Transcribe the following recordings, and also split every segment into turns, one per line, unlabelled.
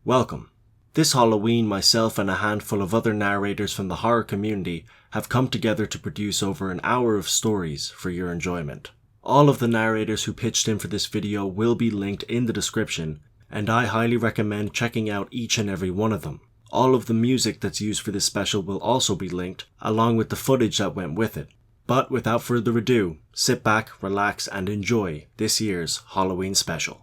Welcome. This Halloween, myself and a handful of other narrators from the horror community have come together to produce over an hour of stories for your enjoyment. All of the narrators who pitched in for this video will be linked in the description, and I highly recommend checking out each and every one of them. All of the music that's used for this special will also be linked, along with the footage that went with it. But without further ado, sit back, relax, and enjoy this year's Halloween special.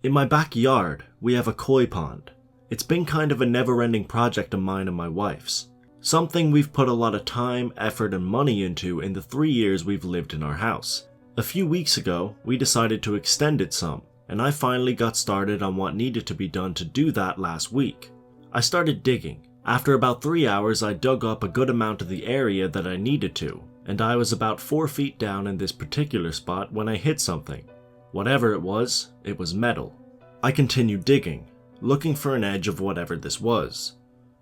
In my backyard, we have a koi pond. It's been kind of a never-ending project of mine and my wife's. Something we've put a lot of time, effort, and money into in the 3 years we've lived in our house. A few weeks ago, we decided to extend it some, and I finally got started on what needed to be done to do that last week. I started digging. After about 3 hours, I dug up a good amount of the area that I needed to, and I was about 4 feet down in this particular spot when I hit something. Whatever it was metal. I continued digging, looking for an edge of whatever this was,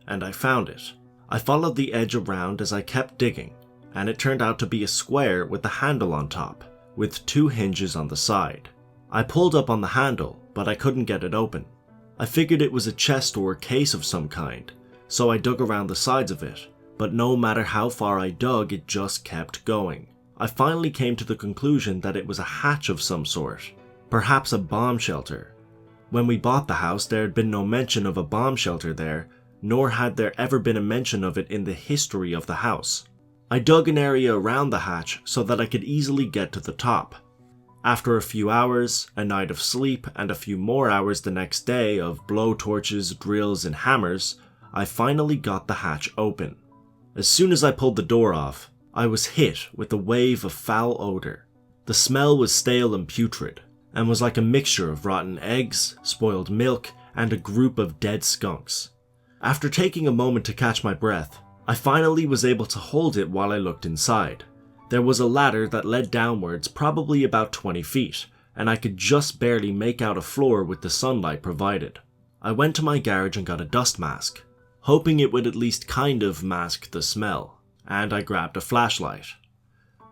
and I found it. I followed the edge around as I kept digging, and it turned out to be a square with a handle on top, with 2 hinges on the side. I pulled up on the handle, but I couldn't get it open. I figured it was a chest or a case of some kind, so I dug around the sides of it, but no matter how far I dug, it just kept going. I finally came to the conclusion that it was a hatch of some sort, perhaps a bomb shelter. When we bought the house, there had been no mention of a bomb shelter there, nor had there ever been a mention of it in the history of the house. I dug an area around the hatch so that I could easily get to the top. After a few hours, a night of sleep, and a few more hours the next day of blowtorches, drills, and hammers, I finally got the hatch open. As soon as I pulled the door off, I was hit with a wave of foul odor. The smell was stale and putrid, and was like a mixture of rotten eggs, spoiled milk, and a group of dead skunks. After taking a moment to catch my breath, I finally was able to hold it while I looked inside. There was a ladder that led downwards probably about 20 feet, and I could just barely make out a floor with the sunlight provided. I went to my garage and got a dust mask, hoping it would at least kind of mask the smell, and I grabbed a flashlight.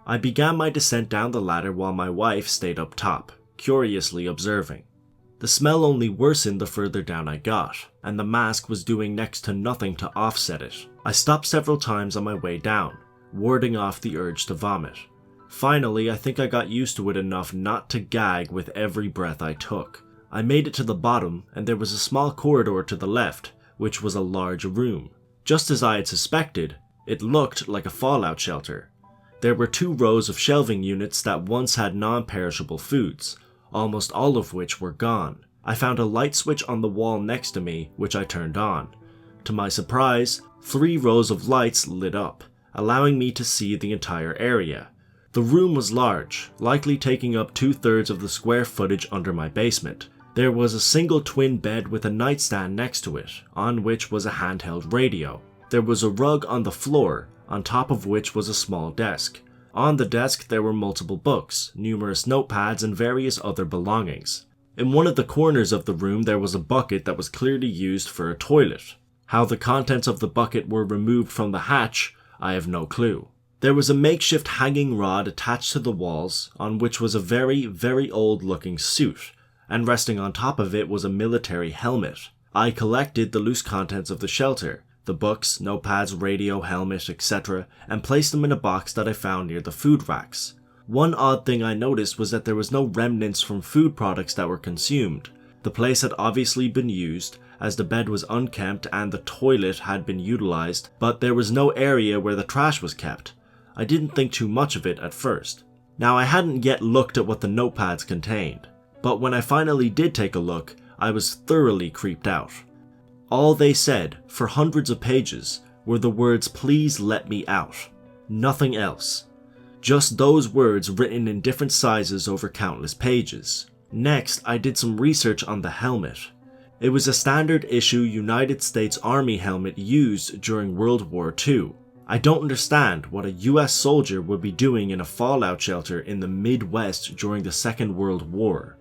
I began my descent down the ladder while my wife stayed up top, curiously observing. The smell only worsened the further down I got, and the mask was doing next to nothing to offset it. I stopped several times on my way down, warding off the urge to vomit. Finally, I think I got used to it enough not to gag with every breath I took. I made it to the bottom, and there was a small corridor to the left, which was a large room. Just as I had suspected, it looked like a fallout shelter. There were 2 rows of shelving units that once had non-perishable foods, almost all of which were gone. I found a light switch on the wall next to me, which I turned on. To my surprise, 3 rows of lights lit up, allowing me to see the entire area. The room was large, likely taking up 2/3 of the square footage under my basement. There was a single twin bed with a nightstand next to it, on which was a handheld radio. There was a rug on the floor, on top of which was a small desk. On the desk there were multiple books, numerous notepads, and various other belongings. In one of the corners of the room there was a bucket that was clearly used for a toilet. How the contents of the bucket were removed from the hatch, I have no clue. There was a makeshift hanging rod attached to the walls, on which was a very, very old looking suit, and resting on top of it was a military helmet. I collected the loose contents of the shelter, the books, notepads, radio, helmet, etc., and placed them in a box that I found near the food racks. One odd thing I noticed was that there was no remnants from food products that were consumed. The place had obviously been used, as the bed was unkempt and the toilet had been utilized, but there was no area where the trash was kept. I didn't think too much of it at first. Now, I hadn't yet looked at what the notepads contained, but when I finally did take a look, I was thoroughly creeped out. All they said, for hundreds of pages, were the words "please let me out." Nothing else. Just those words written in different sizes over countless pages. Next, I did some research on the helmet. It was a standard issue United States Army helmet used during World War II. I don't understand what a US soldier would be doing in a fallout shelter in the Midwest during the Second World War.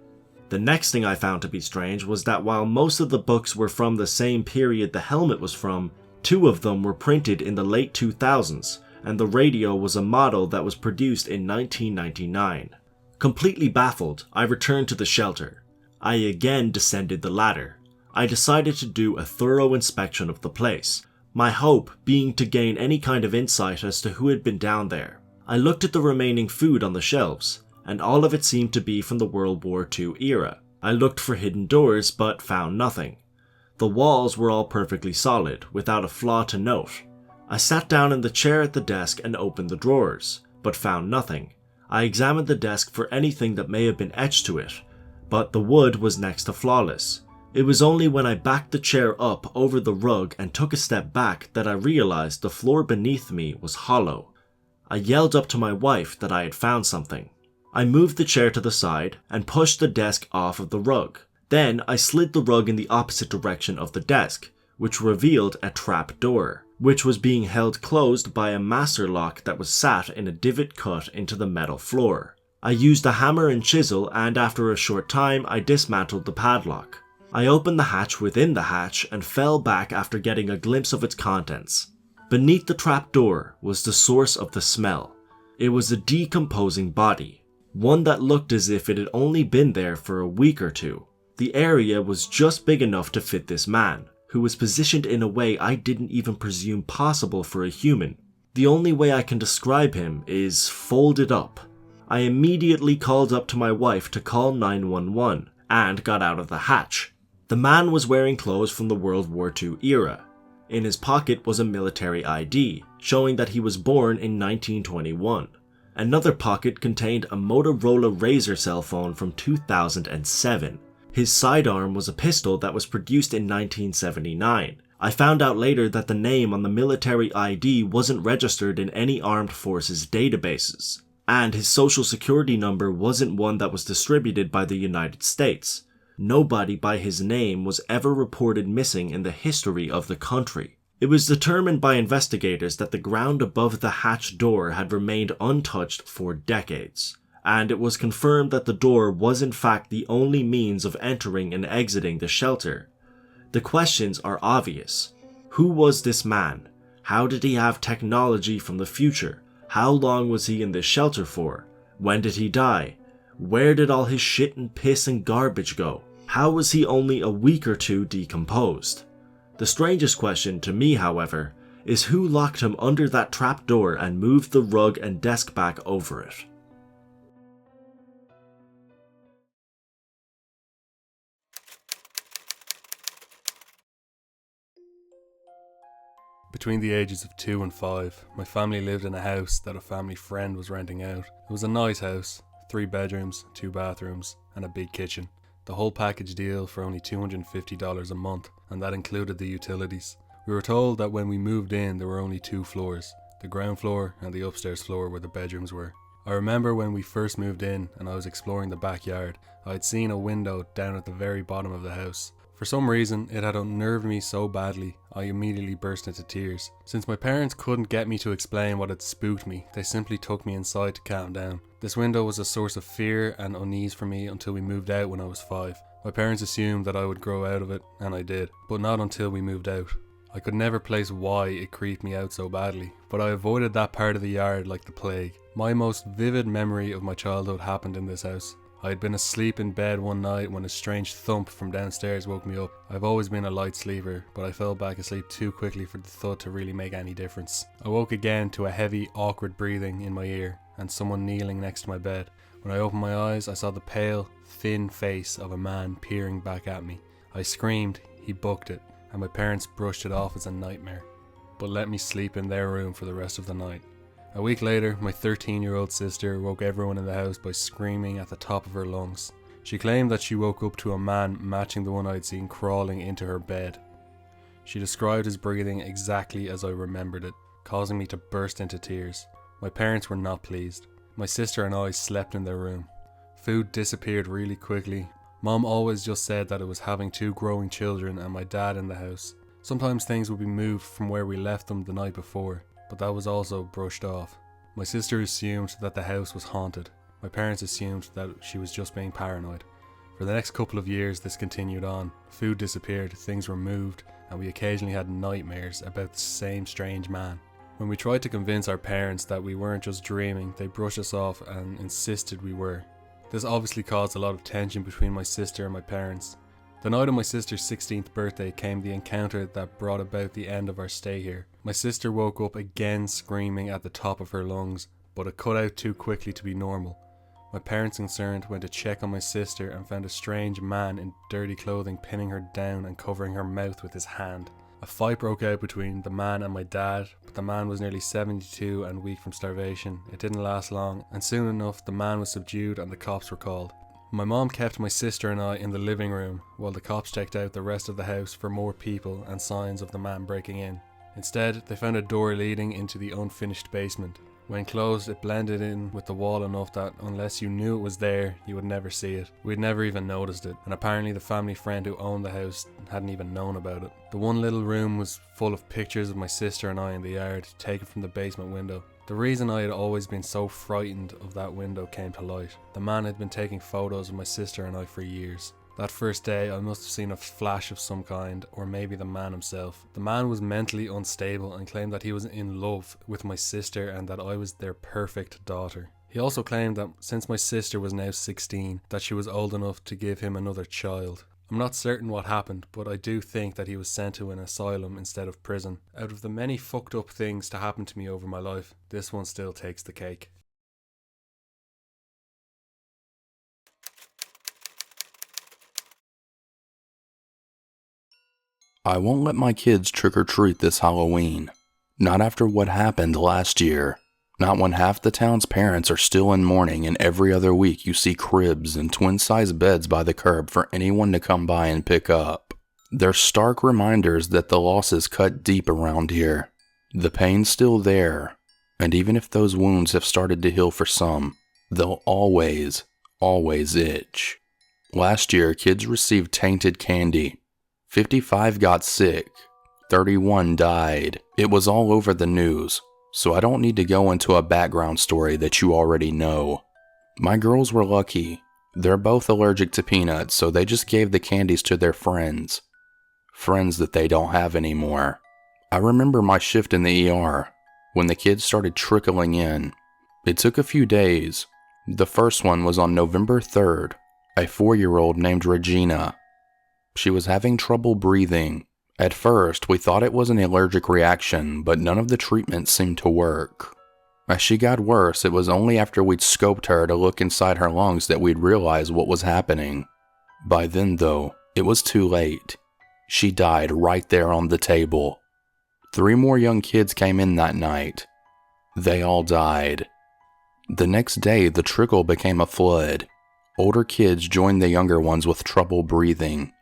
The next thing I found to be strange was that while most of the books were from the same period the helmet was from, 2 of them were printed in the late 2000s, and the radio was a model that was produced in 1999. Completely baffled, I returned to the shelter. I again descended the ladder. I decided to do a thorough inspection of the place, my hope being to gain any kind of insight as to who had been down there. I looked at the remaining food on the shelves, and all of it seemed to be from the World War II era. I looked for hidden doors, but found nothing. The walls were all perfectly solid, without a flaw to note. I sat down in the chair at the desk and opened the drawers, but found nothing. I examined the desk for anything that may have been etched to it, but the wood was next to flawless. It was only when I backed the chair up over the rug and took a step back that I realized the floor beneath me was hollow. I yelled up to my wife that I had found something. I moved the chair to the side and pushed the desk off of the rug. Then I slid the rug in the opposite direction of the desk, which revealed a trap door, which was being held closed by a master lock that was sat in a divot cut into the metal floor. I used a hammer and chisel, and after a short time I dismantled the padlock. I opened the hatch within the hatch and fell back after getting a glimpse of its contents. Beneath the trap door was the source of the smell. It was a decomposing body, one that looked as if it had only been there for a week or two. The area was just big enough to fit this man, who was positioned in a way I didn't even presume possible for a human. The only way I can describe him is folded up. I immediately called up to my wife to call 911 and got out of the hatch. The man was wearing clothes from the World War II era. In his pocket was a military ID, showing that he was born in 1921. Another pocket contained a Motorola Razr cell phone from 2007. His sidearm was a pistol that was produced in 1979. I found out later that the name on the military ID wasn't registered in any armed forces databases, and his social security number wasn't one that was distributed by the United States. Nobody by his name was ever reported missing in the history of the country. It was determined by investigators that the ground above the hatch door had remained untouched for decades, and it was confirmed that the door was in fact the only means of entering and exiting the shelter. The questions are obvious. Who was this man? How did he have technology from the future? How long was he in this shelter for? When did he die? Where did all his shit and piss and garbage go? How was he only a week or two decomposed? The strangest question to me, however, is who locked him under that trap door and moved the rug and desk back over it?
Between the ages of 2 and 5, my family lived in a house that a family friend was renting out. It was a nice house, 3 bedrooms, 2 bathrooms, and a big kitchen. The whole package deal for only $250 a month, and that included the utilities. We were told that when we moved in there were only 2 floors, the ground floor and the upstairs floor where the bedrooms were. I remember when we first moved in and I was exploring the backyard, I had seen a window down at the very bottom of the house. For some reason, it had unnerved me so badly, I immediately burst into tears. Since my parents couldn't get me to explain what had spooked me, they simply took me inside to calm down. This window was a source of fear and unease for me until we moved out when I was 5. My parents assumed that I would grow out of it, and I did, but not until we moved out. I could never place why it creeped me out so badly, but I avoided that part of the yard like the plague. My most vivid memory of my childhood happened in this house. I had been asleep in bed one night when a strange thump from downstairs woke me up. I've always been a light sleeper, but I fell back asleep too quickly for the thud to really make any difference. I woke again to a heavy, awkward breathing in my ear, and someone kneeling next to my bed. When I opened my eyes, I saw the pale, thin face of a man peering back at me. I screamed, he booked it, and my parents brushed it off as a nightmare, but let me sleep in their room for the rest of the night. A week later, my 13-year-old sister woke everyone in the house by screaming at the top of her lungs. She claimed that she woke up to a man matching the one I'd seen crawling into her bed. She described his breathing exactly as I remembered it, causing me to burst into tears. My parents were not pleased. My sister and I slept in their room. Food disappeared really quickly. Mom always just said that it was having 2 growing children and my dad in the house. Sometimes things would be moved from where we left them the night before, but that was also brushed off. My sister assumed that the house was haunted. My parents assumed that she was just being paranoid. For the next couple of years this continued on. Food disappeared, things were moved, and we occasionally had nightmares about the same strange man. When we tried to convince our parents that we weren't just dreaming, they brushed us off and insisted we were. This obviously caused a lot of tension between my sister and my parents. The night of my sister's 16th birthday came the encounter that brought about the end of our stay here. My sister woke up again screaming at the top of her lungs, but it cut out too quickly to be normal. My parents, concerned, went to check on my sister and found a strange man in dirty clothing pinning her down and covering her mouth with his hand. A fight broke out between the man and my dad, but the man was nearly 72 and weak from starvation. It didn't last long, and soon enough the man was subdued and the cops were called. My mom kept my sister and I in the living room while the cops checked out the rest of the house for more people and signs of the man breaking in. Instead, they found a door leading into the unfinished basement. When closed, it blended in with the wall enough that unless you knew it was there, you would never see it. We'd never even noticed it, and apparently the family friend who owned the house hadn't even known about it. The one little room was full of pictures of my sister and I in the yard, taken from the basement window. The reason I had always been so frightened of that window came to light. The man had been taking photos of my sister and I for years. That first day, I must have seen a flash of some kind, or maybe the man himself. The man was mentally unstable and claimed that he was in love with my sister and that I was their perfect daughter. He also claimed that since my sister was now 16, that she was old enough to give him another child. I'm not certain what happened, but I do think that he was sent to an asylum instead of prison. Out of the many fucked up things to happen to me over my life, this one still takes the cake.
I won't let my kids trick-or-treat this Halloween. Not after what happened last year. Not when half the town's parents are still in mourning and every other week you see cribs and twin-size beds by the curb for anyone to come by and pick up. They're stark reminders that the losses cut deep around here. The pain's still there, and even if those wounds have started to heal for some, they'll always itch. Last year, kids received tainted candy. 55 got sick, 31 died. It was all over the news, so I don't need to go into a background story that you already know. My girls were lucky. They're both allergic to peanuts, so they just gave the candies to their friends. Friends that they don't have anymore. I remember my shift in the ER, when the kids started trickling in. It took a few days. The first one was on November 3rd, a 4-year-old named Regina. She was having trouble breathing. At first, we thought it was an allergic reaction, but none of the treatments seemed to work. As she got worse, it was only after we'd scoped her to look inside her lungs that we'd realize what was happening. By then, though, it was too late. She died right there on the table. 3 more young kids came in that night. They all died. The next day, the trickle became a flood. Older kids joined the younger ones with trouble breathing.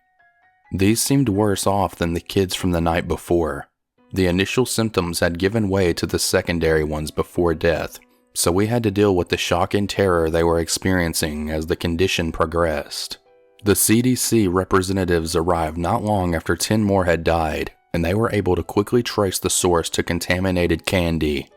These seemed worse off than the kids from the night before. The initial symptoms had given way to the secondary ones before death, so we had to deal with the shock and terror they were experiencing as the condition progressed. The CDC representatives arrived not long after 10 more had died, and they were able to quickly trace the source to contaminated candy.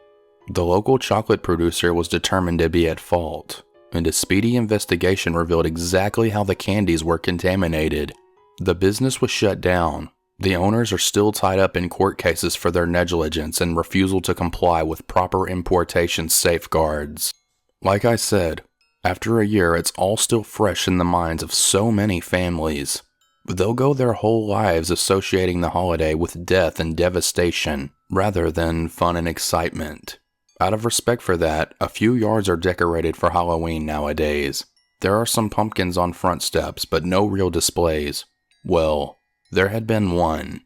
The local chocolate producer was determined to be at fault, and a speedy investigation revealed exactly how the candies were contaminated. The business was shut down. The owners are still tied up in court cases for their negligence and refusal to comply with proper importation safeguards. Like I said, after a year, it's all still fresh in the minds of so many families. They'll go their whole lives associating the holiday with death and devastation, rather than fun and excitement. Out of respect for that, a few yards are decorated for Halloween nowadays. There are some pumpkins on front steps, but no real displays. Well, there had been one.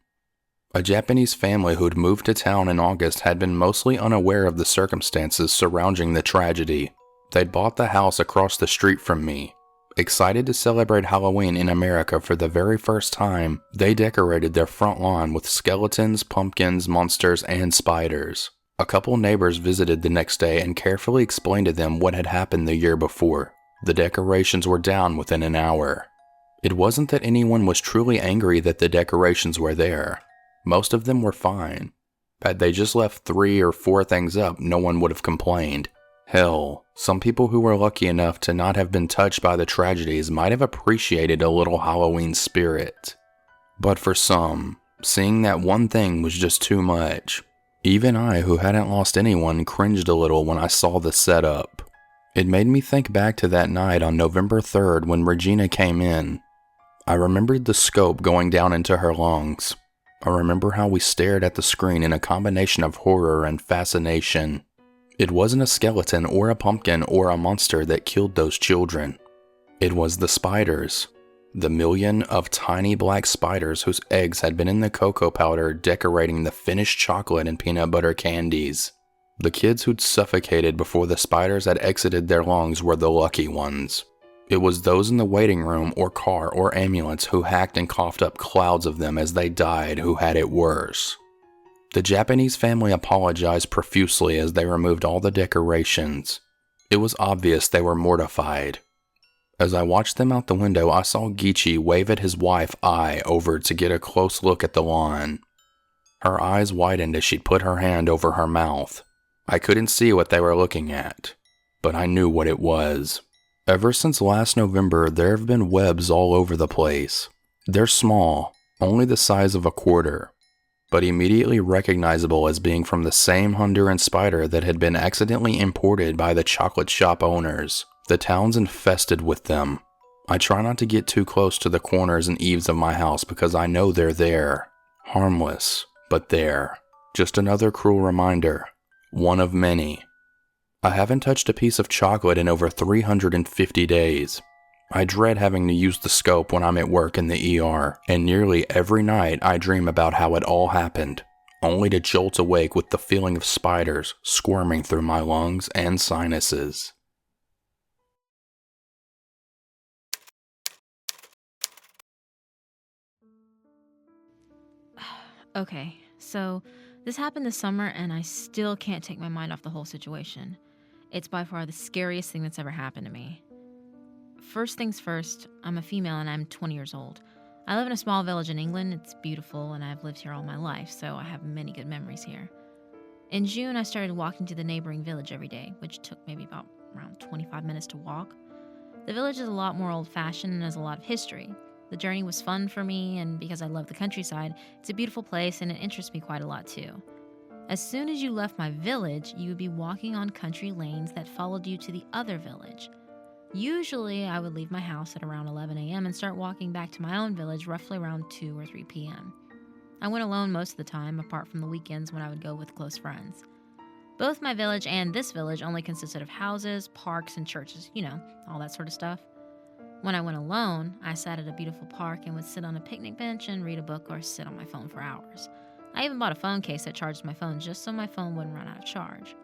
A Japanese family who'd moved to town in August had been mostly unaware of the circumstances surrounding the tragedy. They'd bought the house across the street from me. Excited to celebrate Halloween in America for the very first time, they decorated their front lawn with skeletons, pumpkins, monsters, and spiders. A couple neighbors visited the next day and carefully explained to them what had happened the year before. The decorations were down within an hour. It wasn't that anyone was truly angry that the decorations were there. Most of them were fine. Had they just left 3 or 4 things up, no one would have complained. Hell, some people who were lucky enough to not have been touched by the tragedies might have appreciated a little Halloween spirit. But for some, seeing that one thing was just too much. Even I, who hadn't lost anyone, cringed a little when I saw the setup. It made me think back to that night on November 3rd when Regina came in. I remembered the scope going down into her lungs. I remember how we stared at the screen in a combination of horror and fascination. It wasn't a skeleton or a pumpkin or a monster that killed those children. It was the spiders. The million of tiny black spiders whose eggs had been in the cocoa powder decorating the finished chocolate and peanut butter candies. The kids who'd suffocated before the spiders had exited their lungs were the lucky ones. It was those in the waiting room or car or ambulance who hacked and coughed up clouds of them as they died who had it worse. The Japanese family apologized profusely as they removed all the decorations. It was obvious they were mortified. As I watched them out the window, I saw Gichi wave at his wife, Ai, over to get a close look at the lawn. Her eyes widened as she put her hand over her mouth. I couldn't see what they were looking at, but I knew what it was. Ever since last November, there have been webs all over the place. They're small, only the size of a quarter, but immediately recognizable as being from the same Honduran spider that had been accidentally imported by the chocolate shop owners. The town's infested with them. I try not to get too close to the corners and eaves of my house because I know they're there. Harmless, but there. Just another cruel reminder. One of many. I haven't touched a piece of chocolate in over 350 days. I dread having to use the scope when I'm at work in the ER, and nearly every night I dream about how it all happened, only to jolt awake with the feeling of spiders squirming through my lungs and sinuses.
Okay, so this happened this summer and I still can't take my mind off the whole situation. It's by far the scariest thing that's ever happened to me. First things first, I'm a female and I'm 20 years old. I live in a small village in England. It's beautiful and I've lived here all my life, so I have many good memories here. In June, I started walking to the neighboring village every day, which took maybe about around 25 minutes to walk. The village is a lot more old-fashioned and has a lot of history. The journey was fun for me, and because I love the countryside, it's a beautiful place and it interests me quite a lot too. As soon as you left my village, you would be walking on country lanes that followed you to the other village. Usually, I would leave my house at around 11 a.m. and start walking back to my own village roughly around 2 or 3 p.m. I went alone most of the time, apart from the weekends when I would go with close friends. Both my village and this village only consisted of houses, parks, and churches, all that sort of stuff. When I went alone, I sat at a beautiful park and would sit on a picnic bench and read a book or sit on my phone for hours. I even bought a phone case that charged my phone just so my phone wouldn't run out of charge.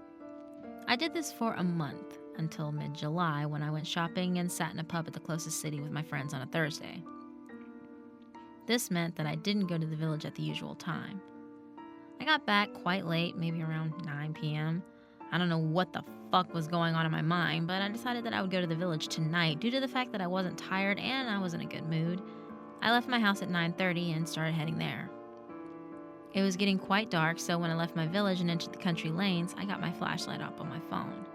I did this for a month, until mid-July when I went shopping and sat in a pub at the closest city with my friends on a Thursday. This meant that I didn't go to the village at the usual time. I got back quite late, maybe around 9 p.m. I don't know what the fuck was going on in my mind, but I decided that I would go to the village tonight due to the fact that I wasn't tired and I was in a good mood. I left my house at 9:30 and started heading there. It was getting quite dark, so when I left my village and entered the country lanes, I got my flashlight up on my phone.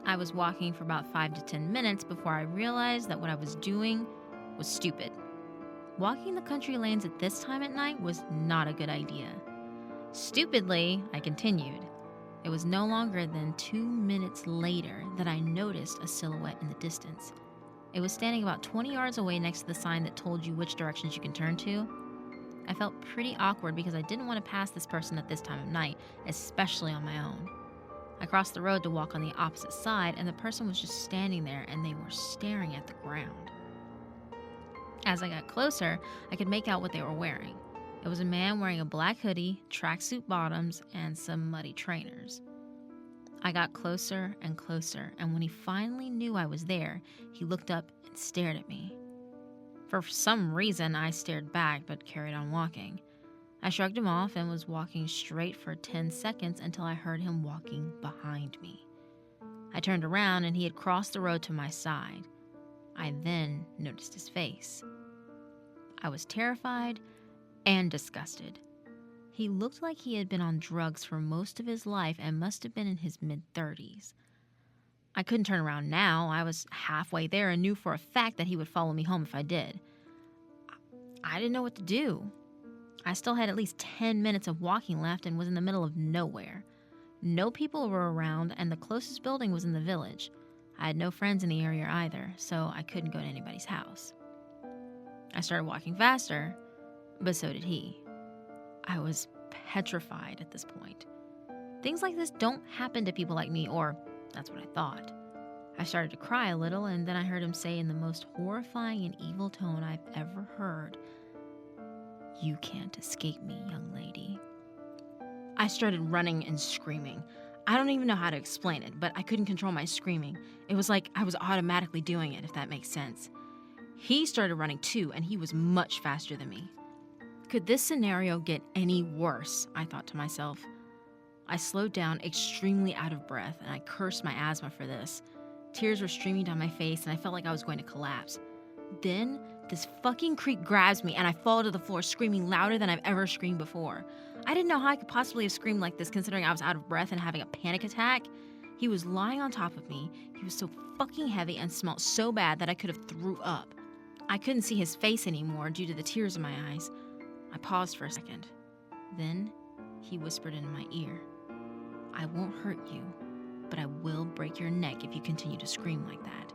I was walking for about 5 to 10 minutes before I realized that what I was doing was stupid. Walking the country lanes at this time at night was not a good idea. Stupidly, I continued. It was no longer than 2 minutes later that I noticed a silhouette in the distance. It was standing about 20 yards away next to the sign that told you which directions you can turn to. I felt pretty awkward because I didn't want to pass this person at this time of night, especially on my own. I crossed the road to walk on the opposite side, and the person was just standing there and they were staring at the ground. As I got closer, I could make out what they were wearing. It was a man wearing a black hoodie, tracksuit bottoms, and some muddy trainers. I got closer and closer, and when he finally knew I was there, he looked up and stared at me. For some reason, I stared back but carried on walking. I shrugged him off and was walking straight for 10 seconds until I heard him walking behind me. I turned around and he had crossed the road to my side. I then noticed his face. I was terrified and disgusted. He looked like he had been on drugs for most of his life and must have been in his mid-30s. I couldn't turn around now. I was halfway there and knew for a fact that he would follow me home if I did. I didn't know what to do. I still had at least 10 minutes of walking left and was in the middle of nowhere. No people were around, and the closest building was in the village. I had no friends in the area either, so I couldn't go to anybody's house. I started walking faster, but so did he. I was petrified at this point. Things like this don't happen to people like me, or that's what I thought. I started to cry a little, and then I heard him say in the most horrifying and evil tone I've ever heard, "You can't escape me, young lady." I started running and screaming. I don't even know how to explain it, but I couldn't control my screaming. It was like I was automatically doing it, if that makes sense. He started running too, and he was much faster than me. Could this scenario get any worse? I thought to myself. I slowed down, extremely out of breath, and I cursed my asthma for this. Tears were streaming down my face, and I felt like I was going to collapse. Then, this fucking creep grabs me, and I fall to the floor, screaming louder than I've ever screamed before. I didn't know how I could possibly have screamed like this, considering I was out of breath and having a panic attack. He was lying on top of me. He was so fucking heavy and smelled so bad that I could have threw up. I couldn't see his face anymore due to the tears in my eyes. I paused for a second. Then, he whispered into my ear, "I won't hurt you, but I will break your neck if you continue to scream like that."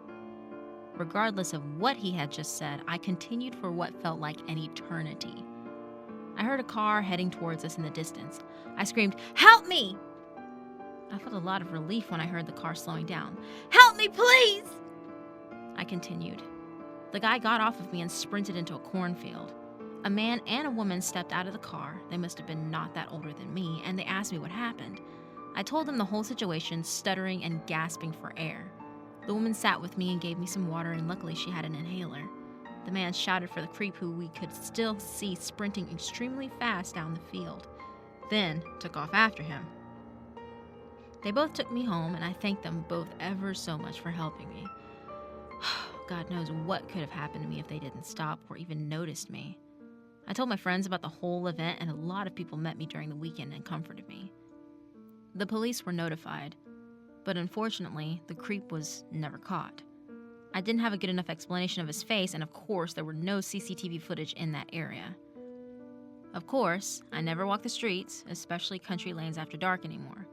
Regardless of what he had just said, I continued for what felt like an eternity. I heard a car heading towards us in the distance. I screamed, "Help me!" I felt a lot of relief when I heard the car slowing down. "Help me, please!" I continued. The guy got off of me and sprinted into a cornfield. A man and a woman stepped out of the car. They must have been not that older than me, and they asked me what happened. I told them the whole situation, stuttering and gasping for air. The woman sat with me and gave me some water, and luckily she had an inhaler. The man shouted for the creep, who we could still see sprinting extremely fast down the field, then took off after him. They both took me home, and I thanked them both ever so much for helping me. God knows what could have happened to me if they didn't stop or even noticed me. I told my friends about the whole event, and a lot of people met me during the weekend and comforted me. The police were notified, but unfortunately, the creep was never caught. I didn't have a good enough explanation of his face, and of course, there were no CCTV footage in that area. Of course, I never walk the streets, especially country lanes after dark anymore.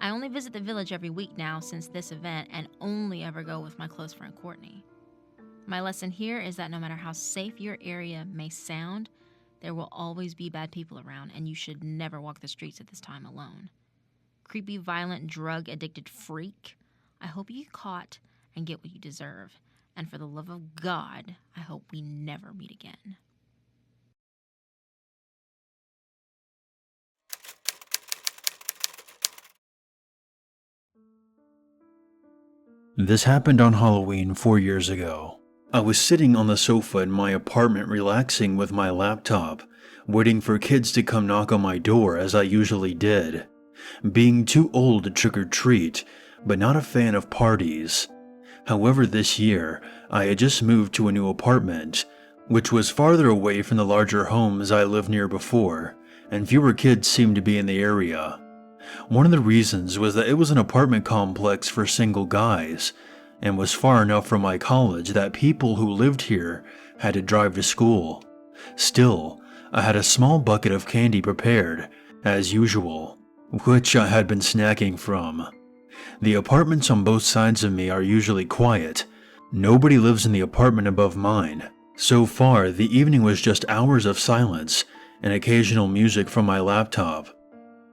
I only visit the village every week now since this event, and only ever go with my close friend Courtney. My lesson here is that no matter how safe your area may sound, there will always be bad people around, and you should never walk the streets at this time alone. Creepy, violent, drug-addicted freak, I hope you get caught and get what you deserve. And for the love of God, I hope we never meet again.
This happened on Halloween 4 years ago. I was sitting on the sofa in my apartment relaxing with my laptop, waiting for kids to come knock on my door as I usually did. Being too old to trick-or-treat, but not a fan of parties. However, this year, I had just moved to a new apartment, which was farther away from the larger homes I lived near before, and fewer kids seemed to be in the area. One of the reasons was that it was an apartment complex for single guys, and was far enough from my college that people who lived here had to drive to school. Still, I had a small bucket of candy prepared, as usual, which I had been snacking from. The apartments on both sides of me are usually quiet. Nobody lives in the apartment above mine. So far, the evening was just hours of silence and occasional music from my laptop.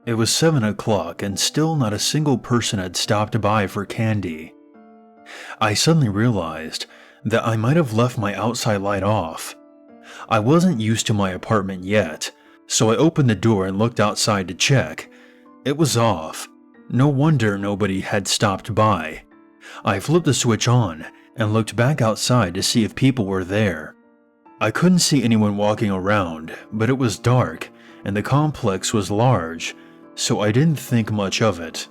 It was 7 o'clock and still not a single person had stopped by for candy. I suddenly realized that I might have left my outside light off. I wasn't used to my apartment yet, so I opened the door and looked outside to check. It was off. No wonder nobody had stopped by. I flipped the switch on and looked back outside to see if people were there. I couldn't see anyone walking around, but it was dark and the complex was large, so I didn't think much of it.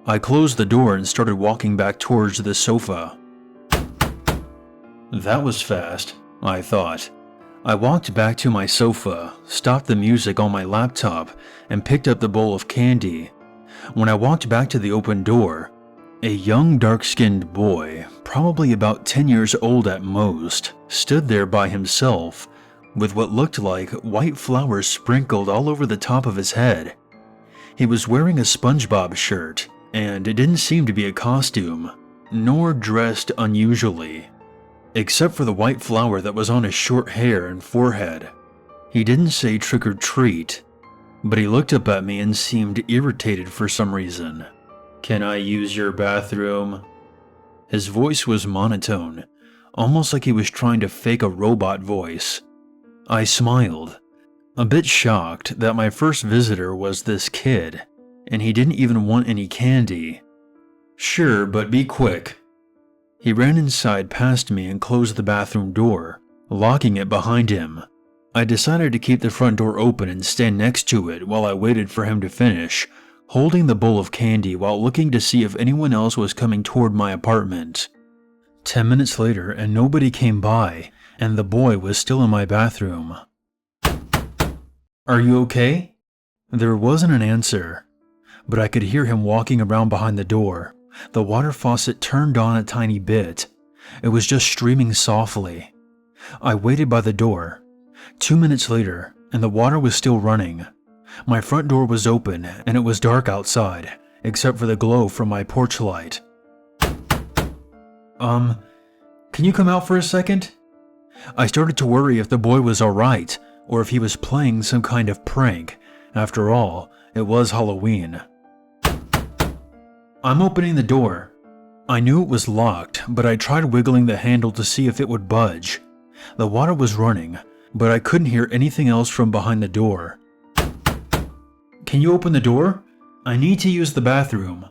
I closed the door and started walking back towards the sofa. That was fast, I thought. I walked back to my sofa, stopped the music on my laptop, and picked up the bowl of candy. When I walked back to the open door, a young dark-skinned boy, probably about 10 years old at most, stood there by himself, with what looked like white flowers sprinkled all over the top of his head. He was wearing a SpongeBob shirt, and it didn't seem to be a costume, nor dressed unusually, except for the white flower that was on his short hair and forehead. He didn't say trick or treat, but he looked up at me and seemed irritated for some reason. "Can I use your bathroom?" His voice was monotone, almost like he was trying to fake a robot voice. I smiled, a bit shocked that my first visitor was this kid, and he didn't even want any candy. "Sure, but be quick." He ran inside past me and closed the bathroom door, locking it behind him. I decided to keep the front door open and stand next to it while I waited for him to finish, holding the bowl of candy while looking to see if anyone else was coming toward my apartment. 10 minutes later, and nobody came by, and the boy was still in my bathroom. "Are you okay?" There wasn't an answer, but I could hear him walking around behind the door. The water faucet turned on a tiny bit. It was just streaming softly. I waited by the door. 2 minutes later, and the water was still running. My front door was open, and it was dark outside, except for the glow from my porch light. Can you come out for a second?" I started to worry if the boy was alright, or if he was playing some kind of prank. After all, it was Halloween. "I'm opening the door." I knew it was locked, but I tried wiggling the handle to see if it would budge. The water was running, but I couldn't hear anything else from behind the door. "Can you open the door? I need to use the bathroom,"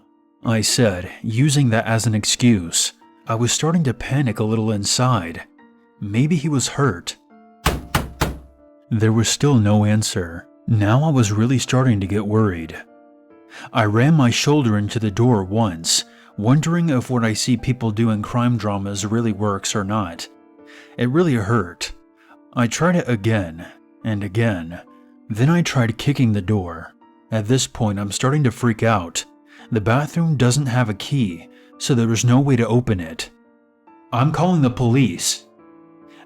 I said, using that as an excuse. I was starting to panic a little inside. Maybe he was hurt. There was still no answer. Now I was really starting to get worried. I ran my shoulder into the door once, wondering if what I see people do in crime dramas really works or not. It really hurt. I tried it again and again. Then I tried kicking the door. At this point, I'm starting to freak out. The bathroom doesn't have a key, so there was no way to open it. "I'm calling the police."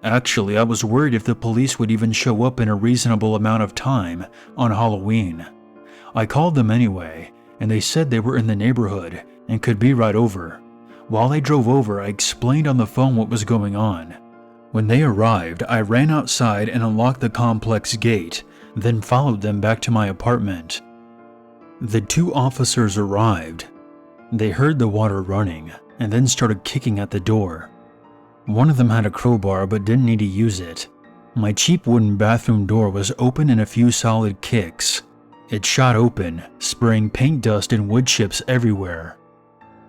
Actually, I was worried if the police would even show up in a reasonable amount of time on Halloween. I called them anyway, and they said they were in the neighborhood and could be right over. While they drove over, I explained on the phone what was going on. When they arrived, I ran outside and unlocked the complex gate, then followed them back to my apartment. The 2 officers arrived. They heard the water running and then started kicking at the door. One of them had a crowbar but didn't need to use it. My cheap wooden bathroom door was open in a few solid kicks. It shot open, spraying paint dust and wood chips everywhere.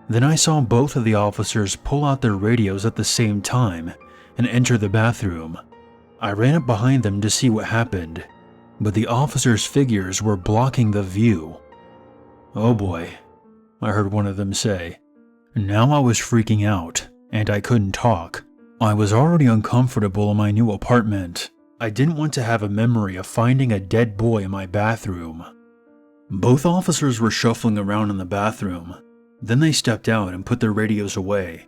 Then I saw both of the officers pull out their radios at the same time and enter the bathroom. I ran up behind them to see what happened, but the officers' figures were blocking the view. "Oh boy," I heard one of them say. Now I was freaking out, and I couldn't talk. I was already uncomfortable in my new apartment. I didn't want to have a memory of finding a dead boy in my bathroom. Both officers were shuffling around in the bathroom. Then they stepped out and put their radios away.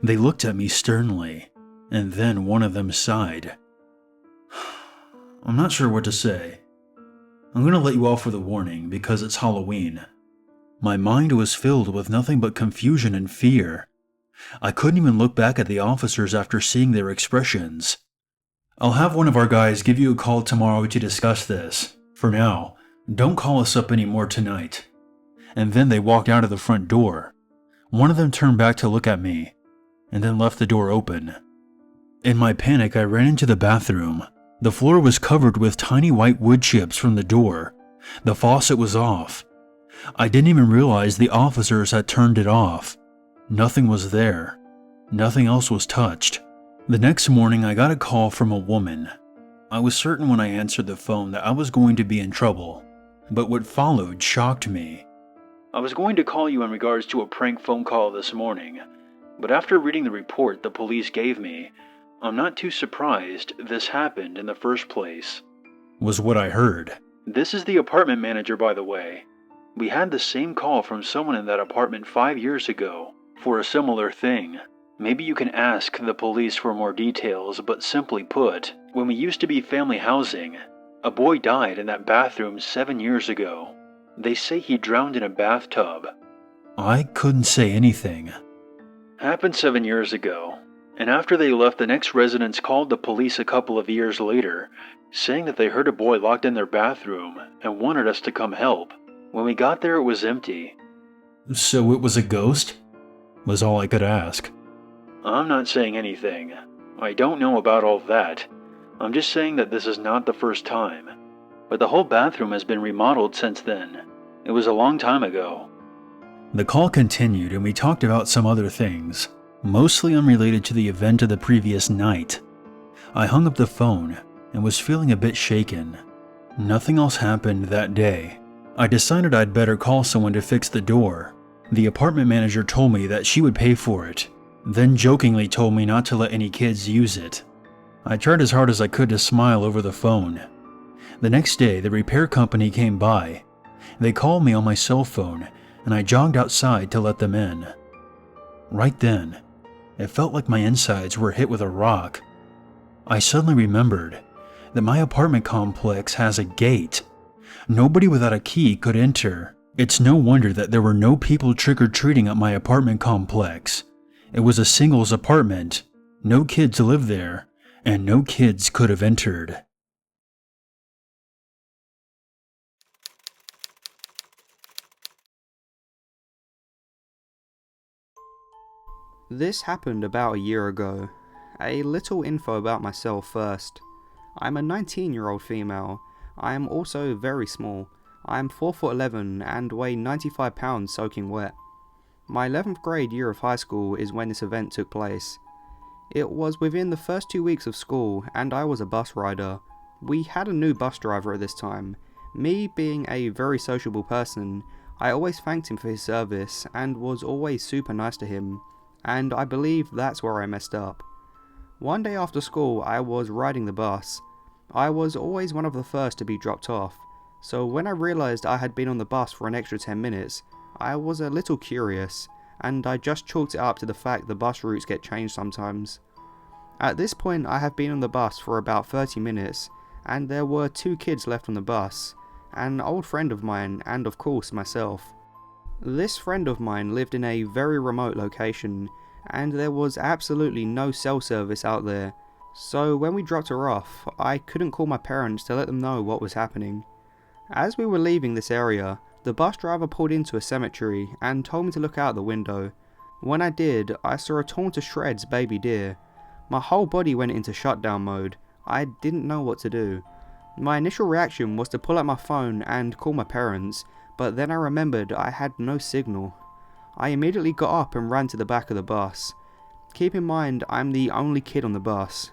They looked at me sternly, and then one of them sighed. "I'm not sure what to say. I'm going to let you off with a warning because it's Halloween." My mind was filled with nothing but confusion and fear. I couldn't even look back at the officers after seeing their expressions. "I'll have one of our guys give you a call tomorrow to discuss this. For now, don't call us up anymore tonight." And then they walked out of the front door. One of them turned back to look at me, and then left the door open. In my panic, I ran into the bathroom. The floor was covered with tiny white wood chips from the door. The faucet was off. I didn't even realize the officers had turned it off. Nothing was there. Nothing else was touched. The next morning, I got a call from a woman. I was certain when I answered the phone that I was going to be in trouble, but what followed shocked me. "I was going to call you in regards to a prank phone call this morning, but after reading the report the police gave me, I'm not too surprised this happened in the first place," was what I heard. "This is the apartment manager, by the way. We had the same call from someone in that apartment 5 years ago for a similar thing. Maybe you can ask the police for more details, but simply put, when we used to be family housing, a boy died in that bathroom 7 years ago. They say he drowned in a bathtub. I couldn't say anything. Happened 7 years ago, and after they left, the next residents called the police a couple of years later, saying that they heard a boy locked in their bathroom and wanted us to come help. When we got there, it was empty. So it was a ghost? Was all I could ask. I'm not saying anything. I don't know about all that. I'm just saying that this is not the first time. But the whole bathroom has been remodeled since then. It was a long time ago. The call continued and we talked about some other things, mostly unrelated to the event of the previous night. I hung up the phone and was feeling a bit shaken. Nothing else happened that day. I decided I'd better call someone to fix the door. The apartment manager told me that she would pay for it, then jokingly told me not to let any kids use it. I tried as hard as I could to smile over the phone. The next day, the repair company came by. They called me on my cell phone, and I jogged outside to let them in. Right then, it felt like my insides were hit with a rock. I suddenly remembered that my apartment complex has a gate. Nobody without a key could enter. It's no wonder that there were no people trick-or-treating at my apartment complex. It was a singles apartment. No kids lived there, and no kids could have entered.
This happened about a year ago. A little info about myself first. I'm a 19-year-old female. I am also very small. I am 4'11" and weigh 95 pounds soaking wet. My 11th grade year of high school is when this event took place. It was within the first 2 weeks of school and I was a bus rider. We had a new bus driver at this time. Me being a very sociable person, I always thanked him for his service and was always super nice to him. And I believe that's where I messed up. One day after school, I was riding the bus. I was always one of the first to be dropped off, so when I realised I had been on the bus for an extra 10 minutes, I was a little curious, and I just chalked it up to the fact the bus routes get changed sometimes. At this point, I have been on the bus for about 30 minutes, and there were 2 kids left on the bus, an old friend of mine, and of course myself. This friend of mine lived in a very remote location, and there was absolutely no cell service out there, so when we dropped her off, I couldn't call my parents to let them know what was happening. As we were leaving this area, the bus driver pulled into a cemetery and told me to look out the window. When I did, I saw a torn to shreds baby deer. My whole body went into shutdown mode. I didn't know what to do. My initial reaction was to pull out my phone and call my parents, but then I remembered I had no signal. I immediately got up and ran to the back of the bus. Keep in mind, I'm the only kid on the bus.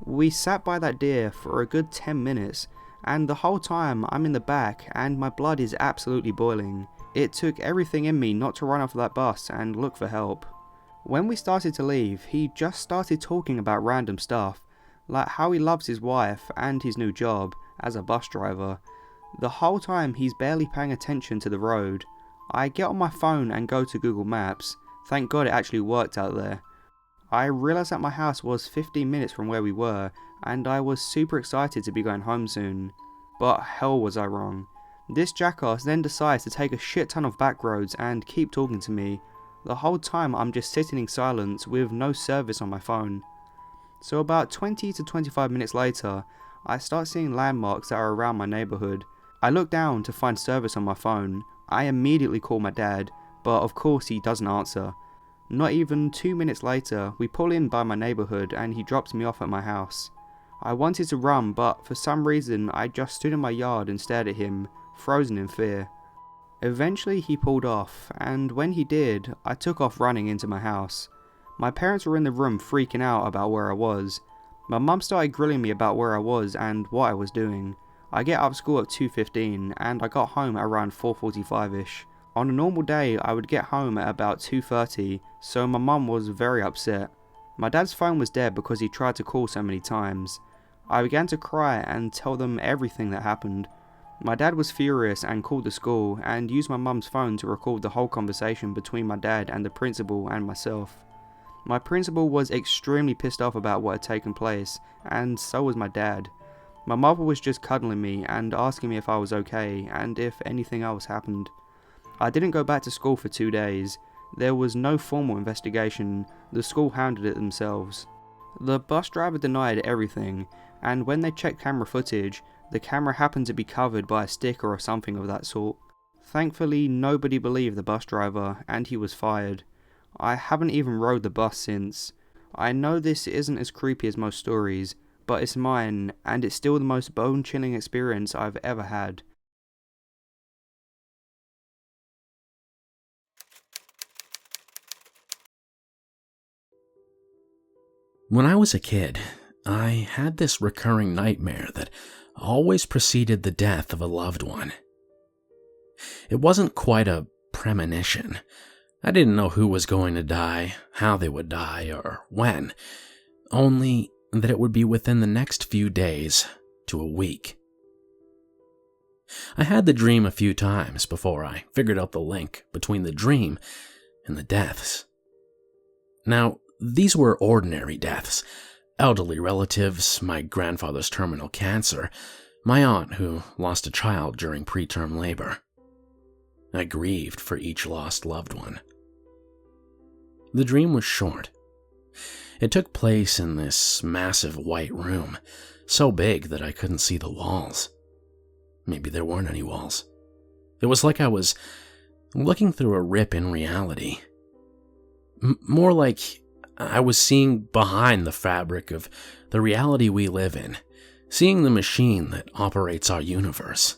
We sat by that deer for a good 10 minutes, and the whole time I'm in the back and my blood is absolutely boiling. It took everything in me not to run off that bus and look for help. When we started to leave, he just started talking about random stuff, like how he loves his wife and his new job as a bus driver. The whole time he's barely paying attention to the road. I get on my phone and go to Google Maps. Thank God it actually worked out there. I realised that my house was 15 minutes from where we were, and I was super excited to be going home soon. But hell was I wrong. This jackass then decides to take a shit ton of back roads and keep talking to me. The whole time I'm just sitting in silence with no service on my phone. So about 20 to 25 minutes later, I start seeing landmarks that are around my neighbourhood. I look down to find service on my phone. I immediately call my dad, but of course he doesn't answer. Not even 2 minutes later, we pull in by my neighbourhood and he drops me off at my house. I wanted to run, but for some reason I just stood in my yard and stared at him, frozen in fear. Eventually he pulled off, and when he did, I took off running into my house. My parents were in the room freaking out about where I was. My mum started grilling me about where I was and what I was doing. I get out of school at 2:15 and I got home at around 4:45ish. On a normal day I would get home at about 2:30, so my mum was very upset. My dad's phone was dead because he tried to call so many times. I began to cry and tell them everything that happened. My dad was furious and called the school and used my mum's phone to record the whole conversation between my dad and the principal and myself. My principal was extremely pissed off about what had taken place, and so was my dad. My mother was just cuddling me and asking me if I was okay and if anything else happened. I didn't go back to school for 2 days. There was no formal investigation, the school handled it themselves. The bus driver denied everything, and when they checked camera footage, the camera happened to be covered by a sticker or something of that sort. Thankfully, nobody believed the bus driver, and he was fired. I haven't even rode the bus since. I know this isn't as creepy as most stories, but it's mine, and it's still the most bone-chilling experience I've ever had.
When I was a kid, I had this recurring nightmare that always preceded the death of a loved one. It wasn't quite a premonition. I didn't know who was going to die, how they would die, or when, only that it would be within the next few days to a week. I had the dream a few times before I figured out the link between the dream and the deaths. Now, these were ordinary deaths. Elderly relatives, my grandfather's terminal cancer, my aunt who lost a child during preterm labor. I grieved for each lost loved one. The dream was short. It took place in this massive white room, so big that I couldn't see the walls. Maybe there weren't any walls. It was like I was looking through a rip in reality. More like I was seeing behind the fabric of the reality we live in, seeing the machine that operates our universe.